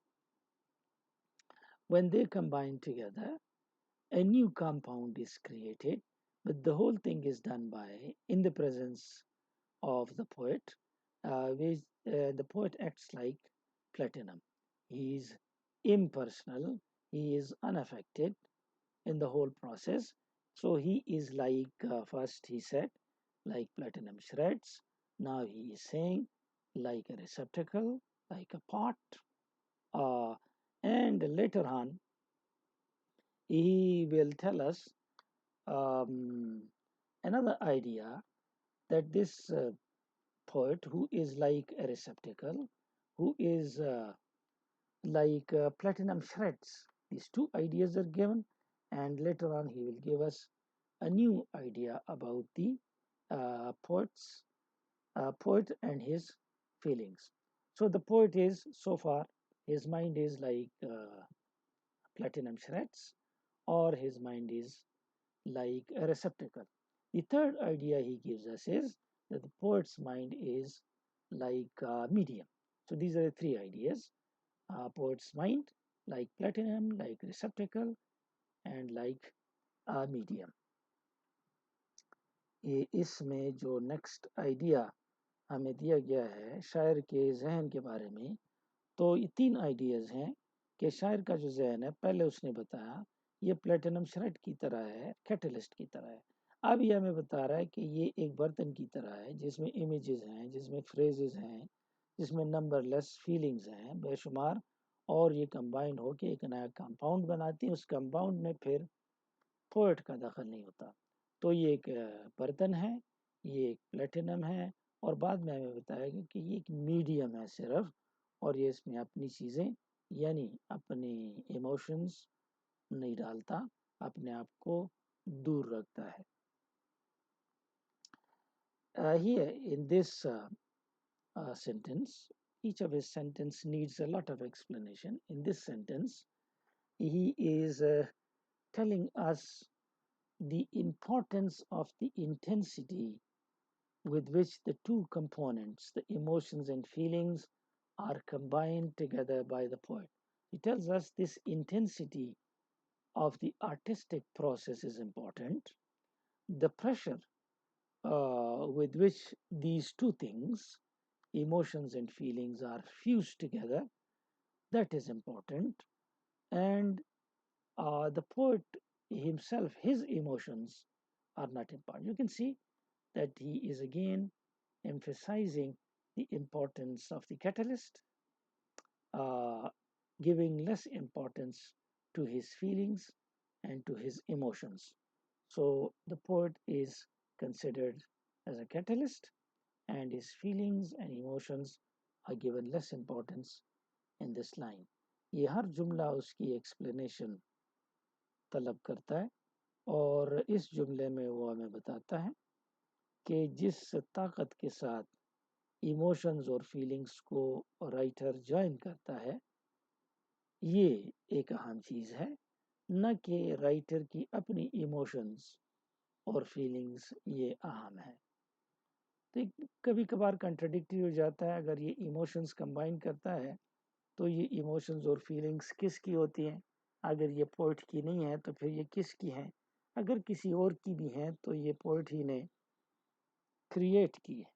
[SPEAKER 1] when they combine together, a new compound is created. But the whole thing is done by in the presence of the poet, which the poet acts like platinum. He is impersonal, he is unaffected in the whole process. So he is like, first he said, like platinum shreds. Now he is saying, like a receptacle, like a pot. Uh, and later on, he will tell us um, another idea, that this poet, who is like a receptacle, who is like platinum shreds. These two ideas are given, and later on he will give us a new idea about the poet and his feelings. So the poet is, so far, his mind is like platinum shreds, or his mind is like a receptacle. The third idea he gives us is that the poet's mind is like a medium. So these are the three ideas. Poet's mind, like platinum, like receptacle, and like a medium. ये इसमें जो next idea हमें दिया गया है शायर के जहन के बारे में, तो ये तीन आइडियाज़ हैं कि शायर का जो जहन है, पहले उसने बताया ये प्लेटिनम श्रेड की तरह है, कैटलिस्ट की तरह है। अब ये हमें बता रहा है कि ये एक बर्तन की तरह है जिसमें इमेजेस हैं, जिसमें फ्रेजेस हैं, जिसमें नंबरलेस फीलिंग्स हैं बेशुमार, और ये कंबाइंड होके एक नया कंपाउंड बनाती हैं। उस कंपाउंड में फिर पोएट का दखल नहीं होता। तो ये एक बर्तन है, ये एक प्लेटिनम है, और बाद में हमें बताएगा कि ये एक मीडियम है सिर्फ, और ये इसमें अपनी चीज़ें यानी अपने इमोशंस नहीं डालता, अपने आप को दूर रखता है। Here in this sentence, each of his sentence needs a lot of explanation. In this sentence, he is telling us the importance of the intensity with which the two components, the emotions and feelings, are combined together by the poet. He tells us this intensity of the artistic process is important. The pressure with which these two things, emotions and feelings, are fused together, that is important. And the poet himself, his emotions are not important. You can see that he is again emphasizing the importance of the catalyst, uh, giving less importance to his feelings and to his emotions. So the poet is considered as a catalyst, and his feelings and emotions are given less importance in this line. ये हर जुमला उसकी explanation तलब करता है, और इस जुमले में वो हमें बताता है कि जिस ताकत के साथ इमोशंस और फीलिंग्स को राइटर ज्वाइन करता है, ये एक अहम चीज़ है, न कि राइटर की अपनी इमोशंस और फीलिंग्स ये अहम है। तो कभी कभार कंट्राडिक्टरी हो जाता है, अगर ये इमोशंस कंबाइन करता है तो ये इमोशंस और फीलिंग्स किसकी होती हैं? अगर ये पोइट की नहीं है तो फिर ये किसकी हैं? अगर किसी और की भी हैं तो ये पोइट ही ने क्रिएट की है।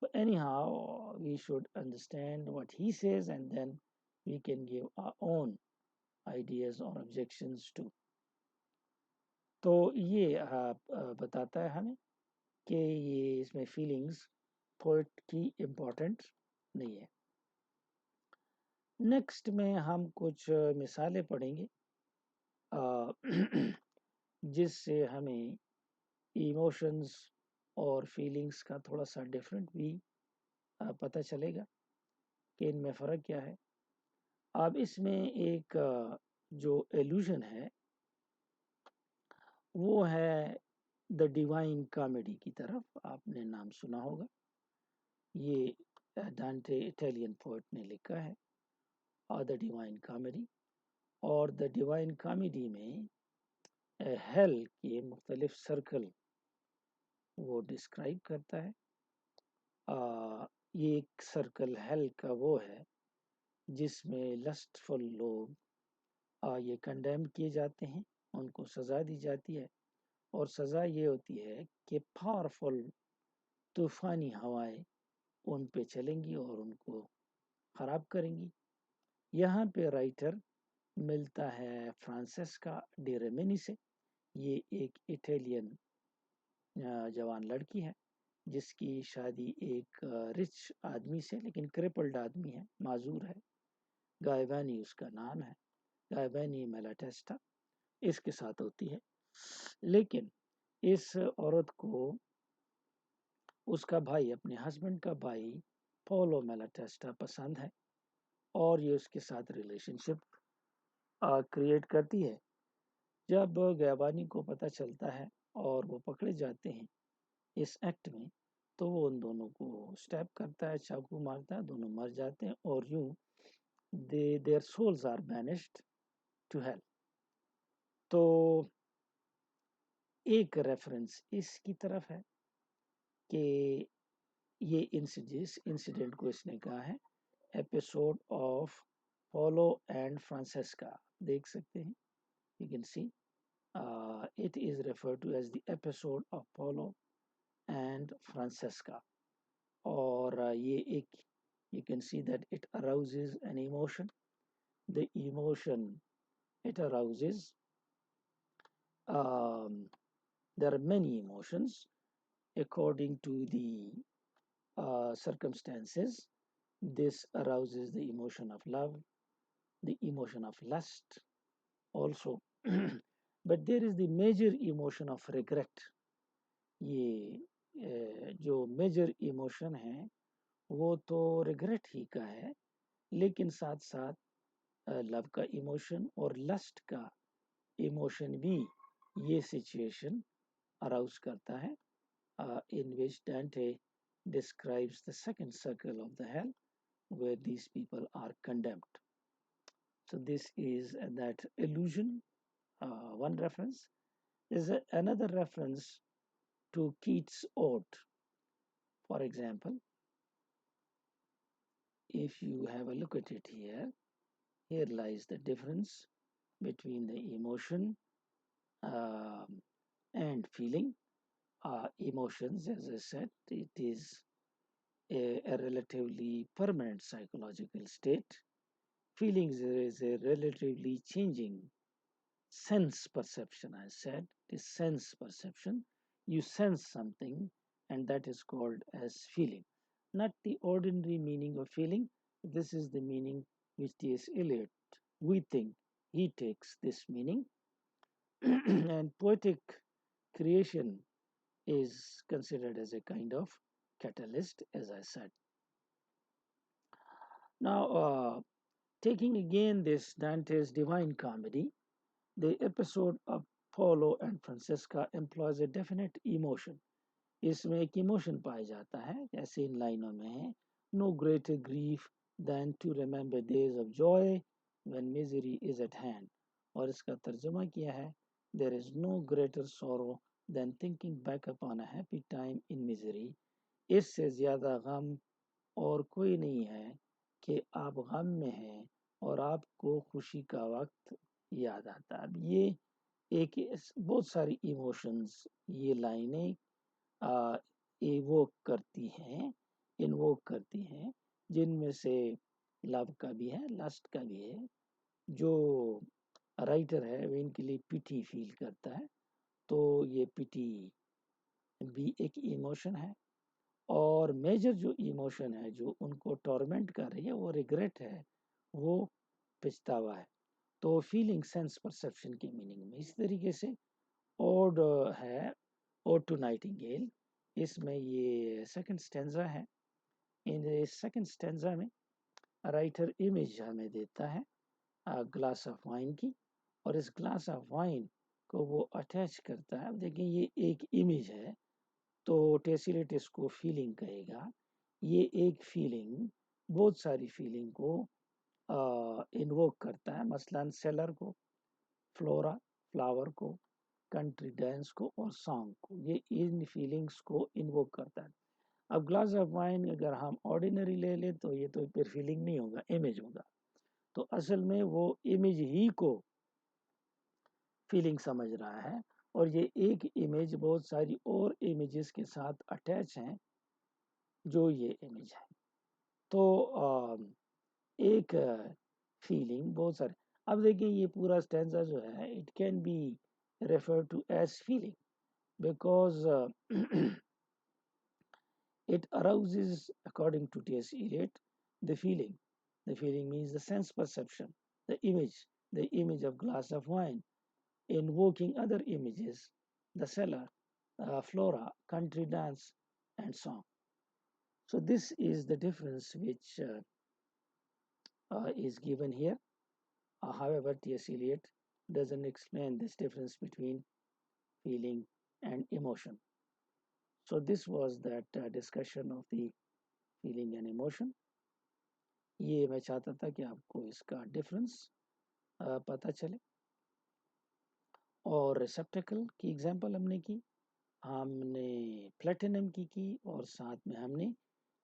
[SPEAKER 1] But anyhow, we should understand what he says, and then we can give our own ideas or objections too. तो ये बताता है हमें कि ये इसमें फीलिंग्स पोइट की इम्पोर्टेंट नहीं है। नेक्स्ट में हम कुछ मिसालें पढ़ेंगे जिससे हमें इमोशंस और फीलिंग्स का थोड़ा सा डिफरेंट भी पता चलेगा। کہ ان میں فرق کیا ہے. اب اس میں ایک جو ایلوژن ہے وہ ہے دا ڈیوائن کامیڈی کی طرف. آپ نے نام سنا ہوگا. یہ ڈانٹے اٹیلین پوئٹ نے لکھا ہے اور دا ڈیوائن کامیڈی. اور دا ڈیوائن کامیڈی میں ہیل کے مختلف سرکل وہ ڈسکرائب کرتا ہے. یہ ایک سرکل ہیل کا وہ ہے جس میں لسٹ فل لوگ یہ کنڈیم کیے جاتے ہیں, ان کو سزا دی جاتی ہے, اور سزا یہ ہوتی ہے کہ پاورفل طوفانی ہوائیں ان پہ چلیں گی اور ان کو خراب کریں گی. یہاں پہ رائٹر ملتا ہے فرانسسکا ڈی ریمینی سے. یہ ایک اٹیلین جوان لڑکی ہے جس کی شادی ایک رچ آدمی سے, لیکن کرپلڈ آدمی ہے, معذور ہے. گائیوانی اس کا نام ہے, گائیوانی میلاٹیسٹا اس کے ساتھ ہوتی ہے. لیکن اس عورت کو اس کا بھائی, اپنے ہسبینڈ کا بھائی پولو میلاٹیسٹا پسند ہے, اور یہ اس کے ساتھ ریلیشن شپ کریٹ کرتی ہے. جب گائیوانی کو پتہ چلتا ہے اور وہ پکڑے جاتے ہیں اس ایکٹ میں, تو وہ ان دونوں کو سٹیپ کرتا ہے, چاقو مارتا ہے, دونوں مر جاتے ہیں, اور یوں their souls are banished to hell. تو ایک ریفرنس اس کی طرف ہے کہ یہ انسیڈنٹ کو اس نے کہا ہے ایپیسوڈ آف پولو اینڈ فرانسسکا. دیکھ سکتے ہیں, you can see it is referred to as the episode of Paulo and Francesca. اور یہ ایک, you can see that it arouses an emotion. The emotion it arouses, there are many emotions according to the circumstances. This arouses the emotion of love, the emotion of lust also. But there is the major emotion of regret. یہ جو major emotion ہے وہ تو regret ہی کا ہے, لیکن ساتھ ساتھ لو کا ایموشن اور لسٹ کا ایموشن بھی یہ سچویشن اراؤز کرتا ہے. in which Dante describes the second circle of the hell where these people are condemned. So this is that illusion. One reference is another reference to Keats' ode. For example, if you have a look at it here, here lies the difference between the emotion and feeling. Emotions, as I said, it is a relatively permanent psychological state. Feelings is a relatively changing sense perception. I said it is sense perception. You sense something, and that is called as feeling. Not the ordinary meaning of feeling. This is the meaning which T.S. Eliot, we think, he takes this meaning. And poetic creation is considered as a kind of catalyst, as I said. Now, taking again this Dante's Divine Comedy, the episode of Paulo and Francesca employs a definite emotion. اس میں ایک emotion پایا جاتا ہے, جیسے ان لائنوں میں ہے, no greater grief than to remember days of joy when misery is at hand. اور اس کا ترجمہ کیا ہے, there is no greater sorrow than thinking back upon a happy time in misery. اس سے زیادہ غم اور کوئی نہیں ہے کہ آپ غم میں ہیں اور آپ کو خوشی کا وقت یاد آتا. اب یہ ایک بہت ساری ایموشنز یہ لائنیں ایووک کرتی ہیں, جن میں سے لو کا بھی ہے, لسٹ کا بھی ہے. جو رائٹر ہے وہ ان کے لیے پٹی فیل کرتا ہے, تو یہ پٹی بھی ایک ایموشن ہے. اور میجر جو ایموشن ہے جو ان کو ٹورمنٹ کر رہی ہے وہ ریگریٹ ہے, وہ پچھتاوا ہے. تو فیلنگ سینس پرسیپشن کی میننگ میں اس طریقے سے اوڈ ہے, اوڈ ٹو نائٹنگیل. اس میں یہ سیکنڈ سٹینزا ہے. ان سیکنڈ سٹینزا میں राइटर इमेज हमें देता है ग्लास ऑफ वाइन की, और इस ग्लास ऑफ वाइन को वो अटैच करता है। अब देखिए ये एक इमेज है, तो टेसिलेट इसको फीलिंग कहेगा। ये एक फीलिंग बहुत सारी फीलिंग को इन्वोक करता है, मसलन सेलर को, फ्लोरा फ्लावर को, कंट्री डांस को और सॉन्ग को। ये इन फीलिंग्स को इन्वोक करता है। अब ग्लास ऑफ वाइन अगर हम ऑर्डिनरी ले लें तो ये तो फिर फीलिंग नहीं होगा, इमेज होगा। तो असल में वो इमेज ही को फीलिंग समझ रहा है, और ये एक इमेज बहुत सारी और इमेजेस के साथ अटैच हैं जो ये इमेज है। तो एक फीलिंग बहुत सारे। अब देखिए ये पूरा स्टैंजा जो है, it can be refer to as feeling because it arouses, according to T.S. Eliot, the feeling. The feeling means the sense perception, the image of glass of wine, invoking other images, the cellar, flora, country dance, and song. So this is the difference which is given here. However, T.S. Eliot doesn't explain this difference between feeling and emotion. So this was that discussion of the feeling and emotion. ये मैं चाहता था कि आपको इसका difference पता चले। और रिसेप्टेकल की एग्जांपल हमने की, हमने प्लेटिनम की और साथ में हमने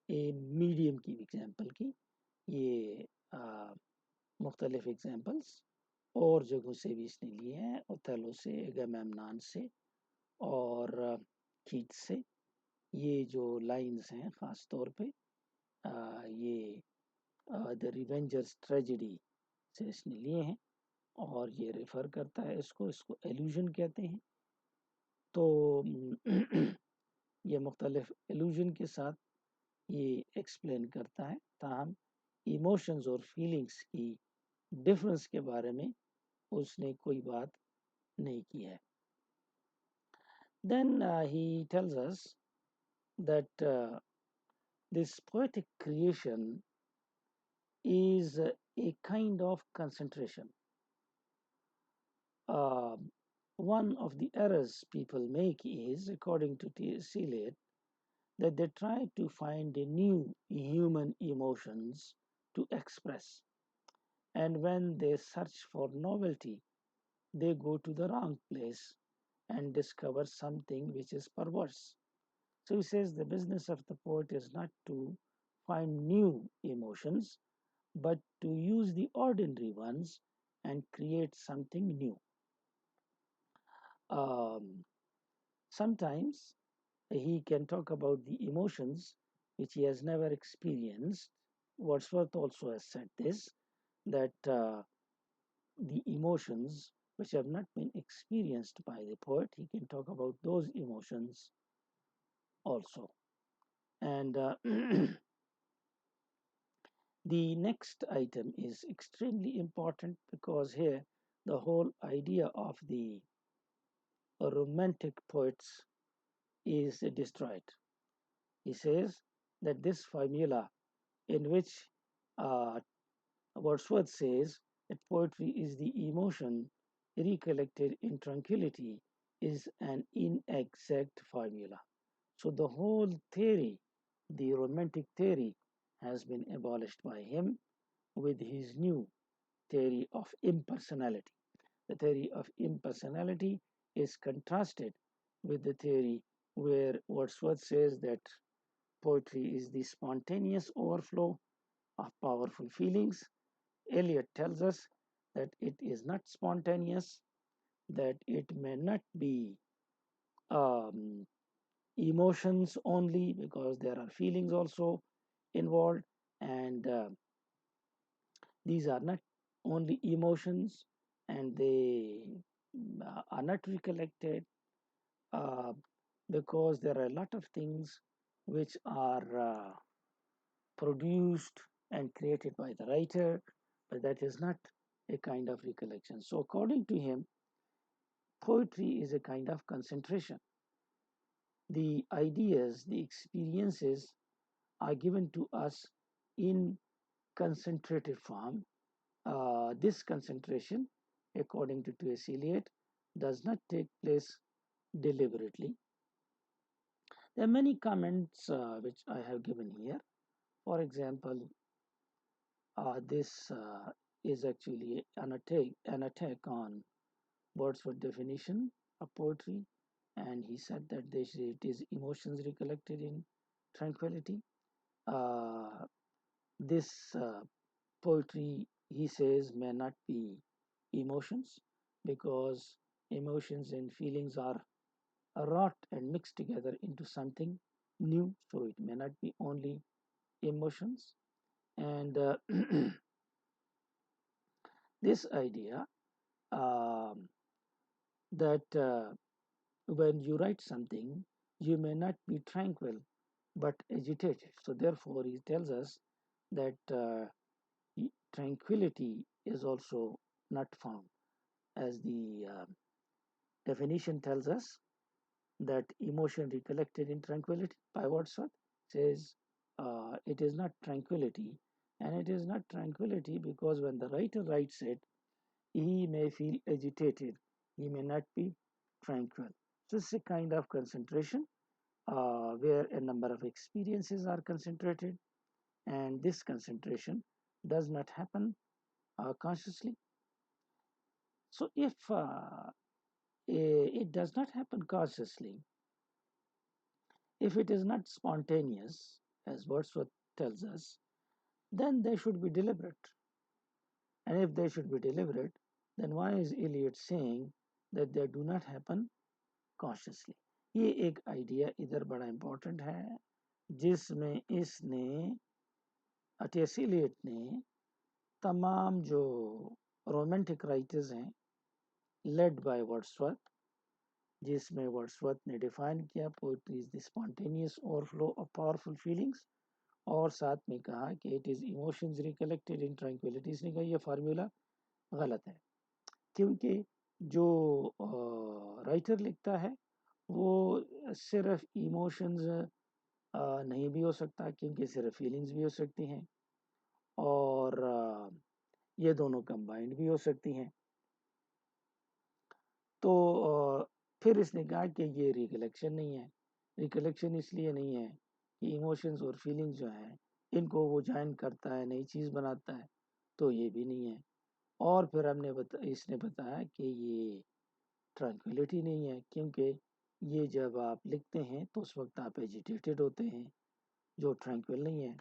[SPEAKER 1] ए मीडियम की एग्जांपल की। ये मुख्तलिफ एग्जांपल्स और जगहों से भी इसने लिए हैं, ओथेलो से, एगामेमनॉन से और कीट से। ये जो लाइंस हैं ख़ास तौर पे ये द रिवेंजर्स ट्रेजेडी से इसने लिए हैं, और ये रेफर करता है इसको एल्यूजन कहते हैं। तो ये मुख्तलिफ एल्यूजन के साथ ये एक्सप्लेन करता है, ताहम इमोशंस और फीलिंग्स की डिफरेंस के बारे में उसने कोई बात नहीं की है। Then he tells us that this poetic creation is a kind of concentration. Uh, one of the errors people make is, according to T.S. Eliot, that they try to find a new human emotions to express. And when they search for novelty, they go to the wrong place and discover something which is perverse. So he says the business of the poet is not to find new emotions, but to use the ordinary ones and create something new. Sometimes he can talk about the emotions which he has never experienced. Wordsworth also has said this, that the emotions which have not been experienced by the poet, he can talk about those emotions also. And the next item is extremely important because here the whole idea of the romantic poets is destroyed. He says that this formula in which Wordsworth says that poetry is the emotion recollected in tranquility is an inexact formula. So the whole theory, the romantic theory, has been abolished by him with his new theory of impersonality. The theory of impersonality is contrasted with the theory where Wordsworth says that poetry is the spontaneous overflow of powerful feelings. Eliot tells us that it is not spontaneous, that it may not be um, emotions only because there are feelings also involved, and these are not only emotions, and they are not recollected uh, because there are a lot of things which are produced and created by the writer, but that is not a kind of recollection. So according to him, poetry is a kind of concentration. The ideas, the experiences are given to us in concentrated form. This concentration, according to T.S. Eliot, does not take place deliberately. There are many comments which I have given here. For example, this is actually an attack on Wordsworth's definition of poetry, and he said that it is emotions recollected in tranquility. Uh, this poetry, he says, may not be emotions because emotions and feelings are wrought and mixed together into something new. So it may not be only emotions. And this idea um, that when you write something, you may not be tranquil but agitated. So therefore, he tells us that tranquility is also not found, as the definition tells us that emotion recollected in tranquility by Wordsworth says it is not tranquility, and it is not tranquility because when the writer writes it, he may feel agitated, he may not be tranquil. So it's a kind of concentration where a number of experiences are concentrated, and this concentration does not happen consciously. So if it does not happen consciously, if it is not spontaneous, as Wordsworth tells us, then they should be deliberate. And if they should be deliberate, then why is Eliot saying that they do not happen consciously? ये एक idea इधर बड़ा important है जिसमें इसने T.S.. Elliott ने तमाम जो रोमांटिक राइटर्स हैं लेड बाय वर्ड्सवर्थ, जिसमें वर्ड्सवर्थ ने डिफाइन किया poetry is the spontaneous overflow of powerful feelings, और साथ में कहा कि it is emotions recollected in tranquillity. इसने कहा यह फार्मूला गलत है, क्योंकि जो राइटर लिखता है वो सिर्फ इमोशंस नहीं भी हो सकता, क्योंकि सिर्फ फीलिंग्स भी हो सकती हैं, और ये दोनों कंबाइंड भी हो सकती हैं। तो फिर इसने कहा कि ये रिकलेक्शन नहीं है। रिकलेक्शन इसलिए नहीं है कि इमोशंस और फीलिंग्स जो हैं इनको वो जॉइन करता है, नई चीज़ बनाता है, तो ये भी नहीं है। और फिर इसने बताया कि ये ट्रैंक्विलिटी नहीं है, क्योंकि ये जब आप लिखते हैं तो उस वक्त आप एजिटेटेड होते हैं, जो ट्रैंक्विल नहीं है।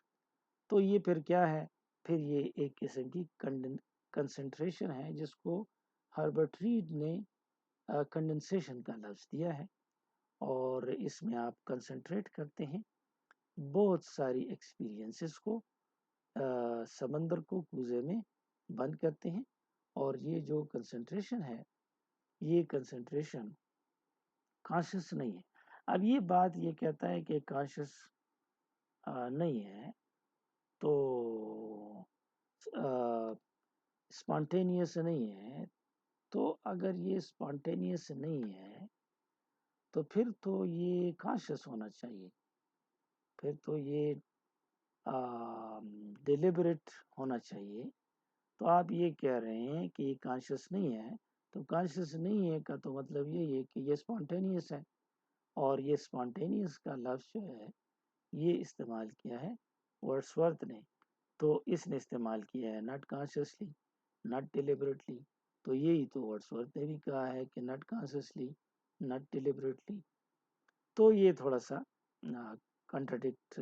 [SPEAKER 1] तो ये फिर क्या है? फिर ये एक किस्म की कंसंट्रेशन है, जिसको हर्बर्ट रीड ने कंडेंसेशन का लफ्ज़ दिया है, और इसमें आप कंसंट्रेट करते हैं बहुत सारी एक्सपीरियंसेस को, समंदर को कूजे में बंद करते हैं, और ये जो कंसंट्रेशन है, ये कंसंट्रेशन कॉन्शियस नहीं है। अब ये बात ये कहता है कि कॉन्शियस नहीं है, तो स्पॉन्टेनियस नहीं है, तो अगर ये स्पॉन्टेनियस नहीं है तो फिर तो ये कॉन्शियस होना चाहिए, फिर तो ये डिलिबरेट होना चाहिए। तो आप ये कह रहे हैं कि ये कॉन्शियस नहीं है, तो कॉन्शियस नहीं है का तो मतलब यही है कि ये स्पॉन्टेनियस है, और ये स्पॉन्टेनियस का लफ्ज़ जो है ये इस्तेमाल किया है वर्ड्सवर्थ ने। तो इसने इस्तेमाल किया है नॉट कॉन्शियसली, नॉट डिलिबरेटली। तो यही तो वर्ड्सवर्थ ने भी कहा है कि नॉट कॉन्शियसली, नॉट डिलिबरेटली। तो ये थोड़ा सा कंट्राडिक्ट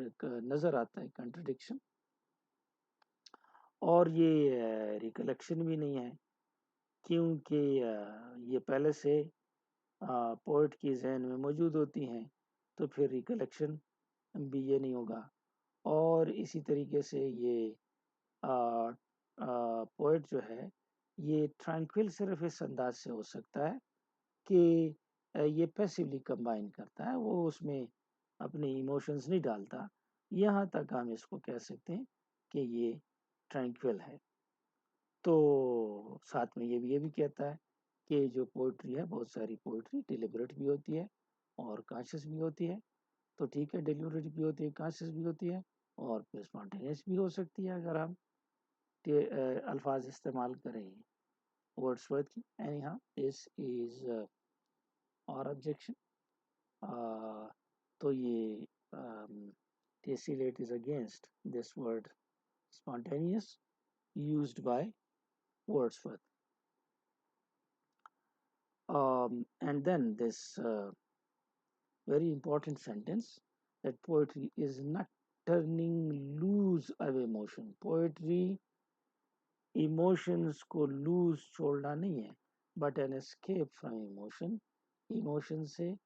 [SPEAKER 1] नज़र आता है, कंट्रडिक्शन। और ये रिकलेक्शन भी नहीं है, क्योंकि ये पहले से पोएट की जहन में मौजूद होती हैं, तो फिर रिकलेक्शन भी ये नहीं होगा। और इसी तरीके से ये पोएट जो है ये ट्रैंक्विल सिर्फ इस अंदाज से हो सकता है कि ये पैसिवली कंबाइन करता है, वो उसमें अपने इमोशंस नहीं डालता। यहाँ तक हम इसको कह सकते हैं कि ये ट्रैंक्विल है। तो साथ में ये भी कहता है कि जो पोइट्री है, बहुत सारी पोइट्री डिलिबरेट भी होती है और कॉन्शियस भी होती है। तो ठीक है, डिलिबरेट भी होती है, कॉन्शियस भी होती है, और फिर स्पॉन्टेनियस भी हो सकती है अगर हम अल्फाज इस्तेमाल करे वर्ड्सवर्थ की. Anyhow, this is our objection. तो ये tessellate is against this word spontaneous used by Wordsworth. And then this very important sentence, that poetry is not turning loose of emotion. Poetry emotions को lose छोड़ना नहीं है, but an escape from emotion. Emotion से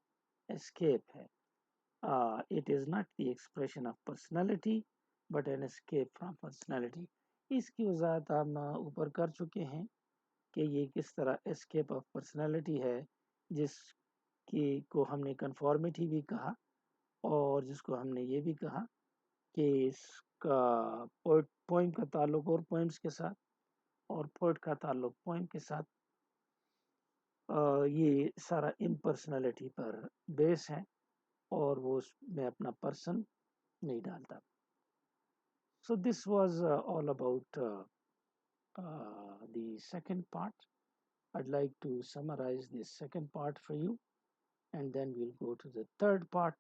[SPEAKER 1] escape है. It is not the expression of personality, but an escape from personality. इसकी वजाहत हम ऊपर कर चुके हैं कि ये किस तरह escape of personality है, जिसकी को हमने conformity भी कहा, और जिसको हमने ये भी कहा कि इसका पोइम का ताल्लुक और पोइम्स के साथ, और पोइट का ताल्लुक पोइम के साथ. ये सारा इम्पर्सनैलिटी पर बेस है, और वो उसमें अपना पर्सन नहीं डालता. So this was all about the second part. I'd like to summarize this second part for you, and then we'll go to the third part.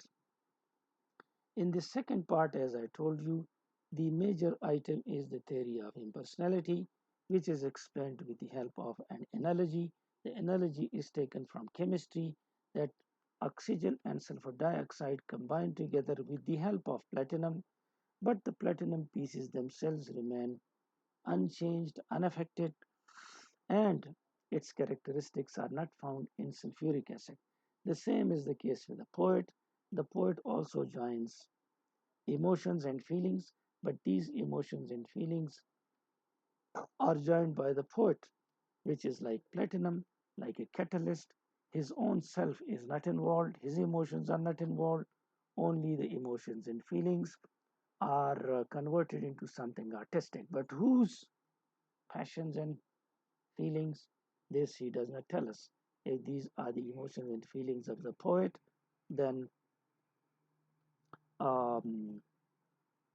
[SPEAKER 1] In the second part, as I told you, the major item is the theory of impersonality, which is explained with the help of an analogy. The analogy is taken from chemistry, that oxygen and sulfur dioxide combine together with the help of platinum, but the platinum pieces themselves remain unchanged, unaffected, and its characteristics are not found in sulfuric acid. The same is the case with the poet. The poet also joins emotions and feelings, but these emotions and feelings are joined by the poet, which is like platinum, like a catalyst. His own self is not involved, his emotions are not involved, only the emotions and feelings are converted into something artistic. But whose passions and feelings? This he does not tell us. If these are the emotions and feelings of the poet, then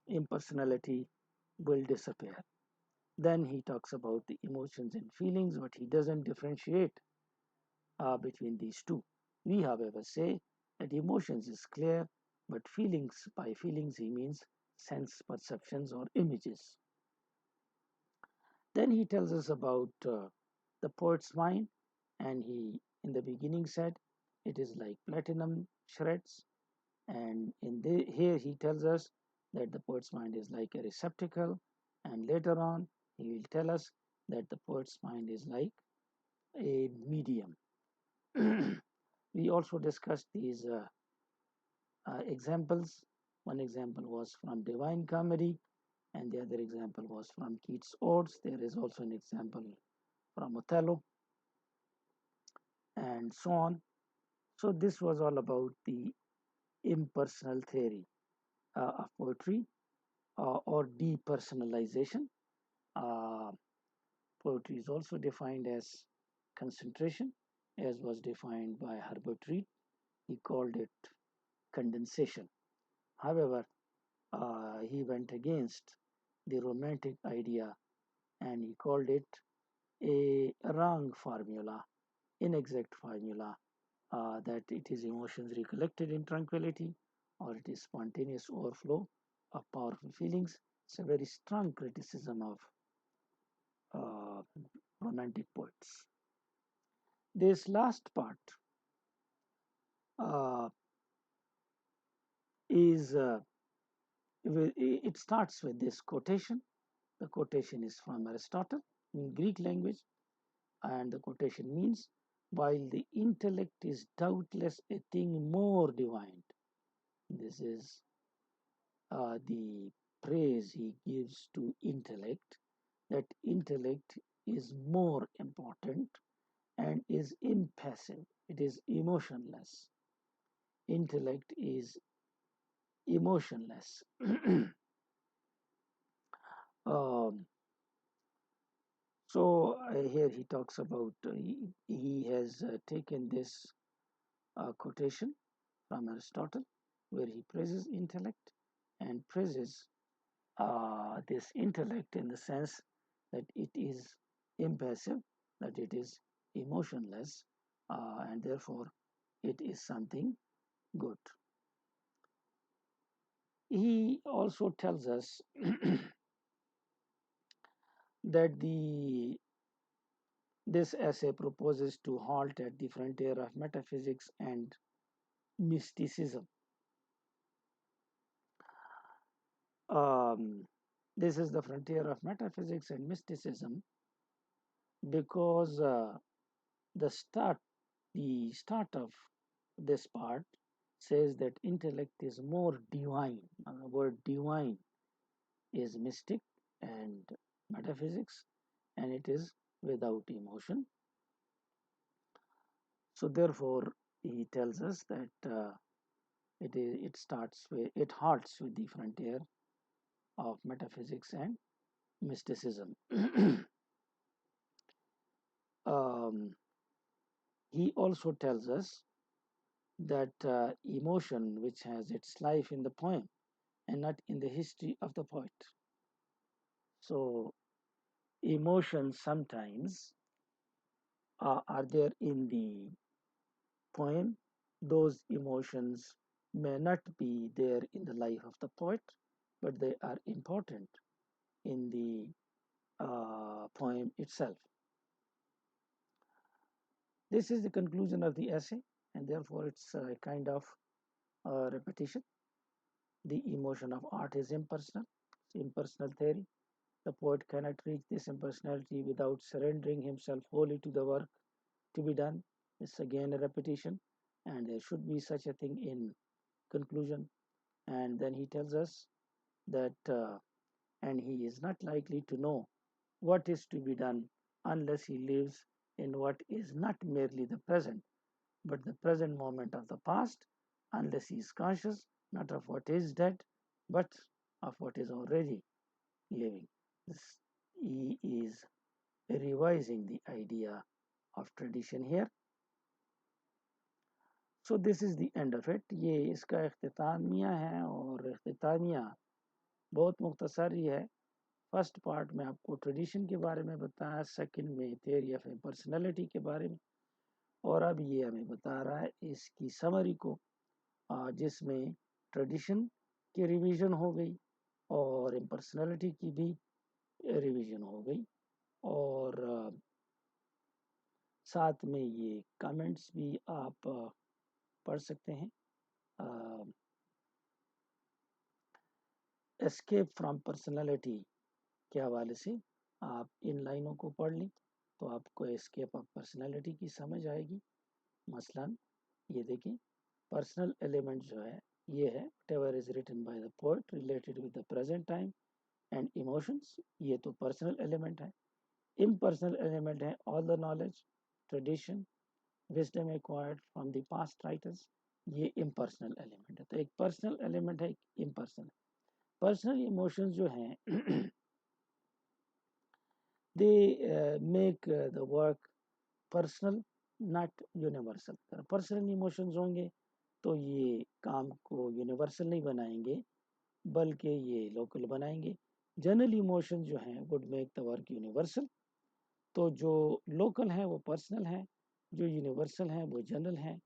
[SPEAKER 1] impersonality will disappear. Then he talks about the emotions and feelings, but he doesn't differentiate between these two. We, however, say that emotions is clear, but feelings, by feelings, he means sense perceptions or images. Then he tells us about the poet's mind, and he, in the beginning, said it is like platinum shreds, and here he tells us that the poet's mind is like a receptacle, and later on he will tell us that the poet's mind is like a medium. We also discussed these examples. One example was from Divine Comedy, and the other example was from Keats' Odes. There is also an example from Othello, and so on. So this was all about the impersonal theory of poetry, or depersonalization. Uh, Poetry is also defined as concentration, as was defined by Herbert Reed. He called it condensation. However, he went against the romantic idea, and he called it a wrong formula, inexact formula, that it is emotions recollected in tranquility, or it is spontaneous overflow of powerful feelings. It's a very strong criticism of uh, romantic poets. This last part uh, is it starts with this quotation. The quotation is from Aristotle in Greek language, and the quotation means, while the intellect is doubtless a thing more divine. This is the praise he gives to intellect, that intellect is more important and is impassive, it is emotionless. Intellect is emotionless. um, so here he talks about, he has taken this quotation from Aristotle, where he praises intellect and praises this intellect in the sense that it is impassive, that it is emotionless, and therefore it is something good. He also tells us that this essay proposes to halt at the frontier of metaphysics and mysticism. Um, this is the frontier of metaphysics and mysticism because the start of this part says that intellect is more divine. The word divine is mystic and metaphysics, and it is without emotion. So therefore, he tells us that it halts with the frontier of metaphysics and mysticism. um, he also tells us that emotion which has its life in the poem and not in the history of the poet. So emotions sometimes are there in the poem. Those emotions may not be there in the life of the poet, but they are important in the poem itself. This is the conclusion of the essay, and therefore it's a kind of repetition. The emotion of art is impersonal, it's impersonal theory. The poet cannot reach this impersonality without surrendering himself wholly to the work to be done. It's again a repetition, and there should be such a thing in conclusion. And then he tells us that, and he is not likely to know what is to be done unless he lives in what is not merely the present, but the present moment of the past, unless he is conscious not of what is dead, but of what is already living. This, he is revising the idea of tradition here. So this is the end of it. ये इसका इख्तितामिया है और इख्तितामिया बहुत मुख्तसर ही है. First part में आपको tradition के बारे में बताया, सेकंड में थियरी ऑफ पर्सनैलिटी के बारे में, और अब ये हमें बता रहा है इसकी समरी को, जिसमें ट्रेडिशन की रिवीजन हो गई और इम्पर्सनैलिटी की भी रिवीजन हो गई, और साथ में ये कमेंट्स भी आप पढ़ सकते हैं. एस्केप फ्रॉम पर्सनैलिटी के हवाले से आप इन लाइनों को पढ़ लें तो आपको एस्केप ऑफ पर्सनैलिटी की समझ आएगी. मसलन ये देखें, पर्सनल एलिमेंट जो है ये है whatever is written by the poet related with the present time and emotions, ये तो पर्सनल एलिमेंट है. इम्पर्सनल एलिमेंट है all the knowledge, tradition, wisdom acquired from the past writers, ये इम्पर्सनल एलिमेंट है. तो एक पर्सनल एलिमेंट है, एक इम्पर्सनल. पर्सनल इमोशंस जो हैं they make the work personal, not universal. Personal emotions होंगे तो ये काम को यूनिवर्सल नहीं बनाएंगे बल्कि ये लोकल बनाएंगे. जनरल इमोशन जो हैं would make the work universal. तो जो लोकल है वो पर्सनल है, जो यूनिवर्सल है वो जनरल है.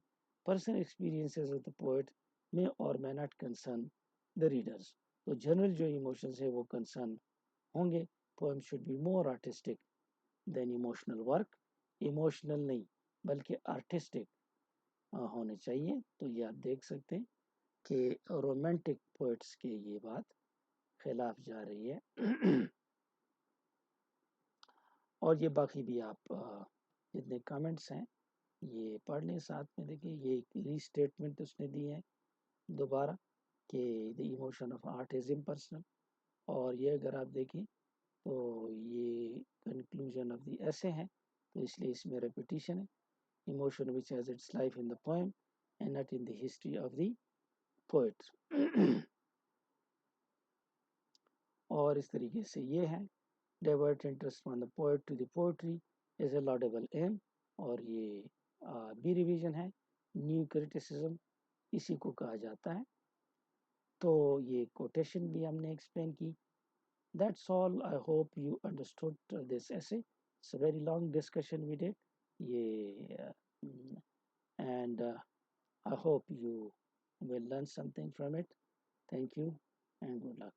[SPEAKER 1] Personal experiences of the poet may और may not concern the readers. तो जनरल जो इमोशंस है वो कंसर्न होंगे. Poem should be more artistic than emotional work. Emotional नहीं बल्कि आर्टिस्टिक होने चाहिए. तो ये आप देख सकते हैं कि रोमांटिक पोइट्स के ये बात खिलाफ जा रही है. और ये बाकी भी आप जितने कमेंट्स हैं ये पढ़ लें. साथ में देखिए ये एक रीस्टेटमेंट उसने दी है दोबारा कि the emotion of art is impersonal. और ये अगर आप देखें तो ये कंक्लूजन ऑफ द ऐसे है, तो इसलिए इसमें रेपिटेशन है. Emotion which has its life in the poem and not in the history of the poet. और इस तरीके से ये है divert interest from the poet to the poetry is a laudable aim. और ये बी रिवीजन है, न्यू क्रिटिसिज्म इसी को कहा जाता है. तो ये कोटेशन भी हमने एक्सप्लेन की. That's all. I hope you understood this essay. It's a very long discussion we did. Yeah. And I hope you will learn something from it. Thank you and good luck.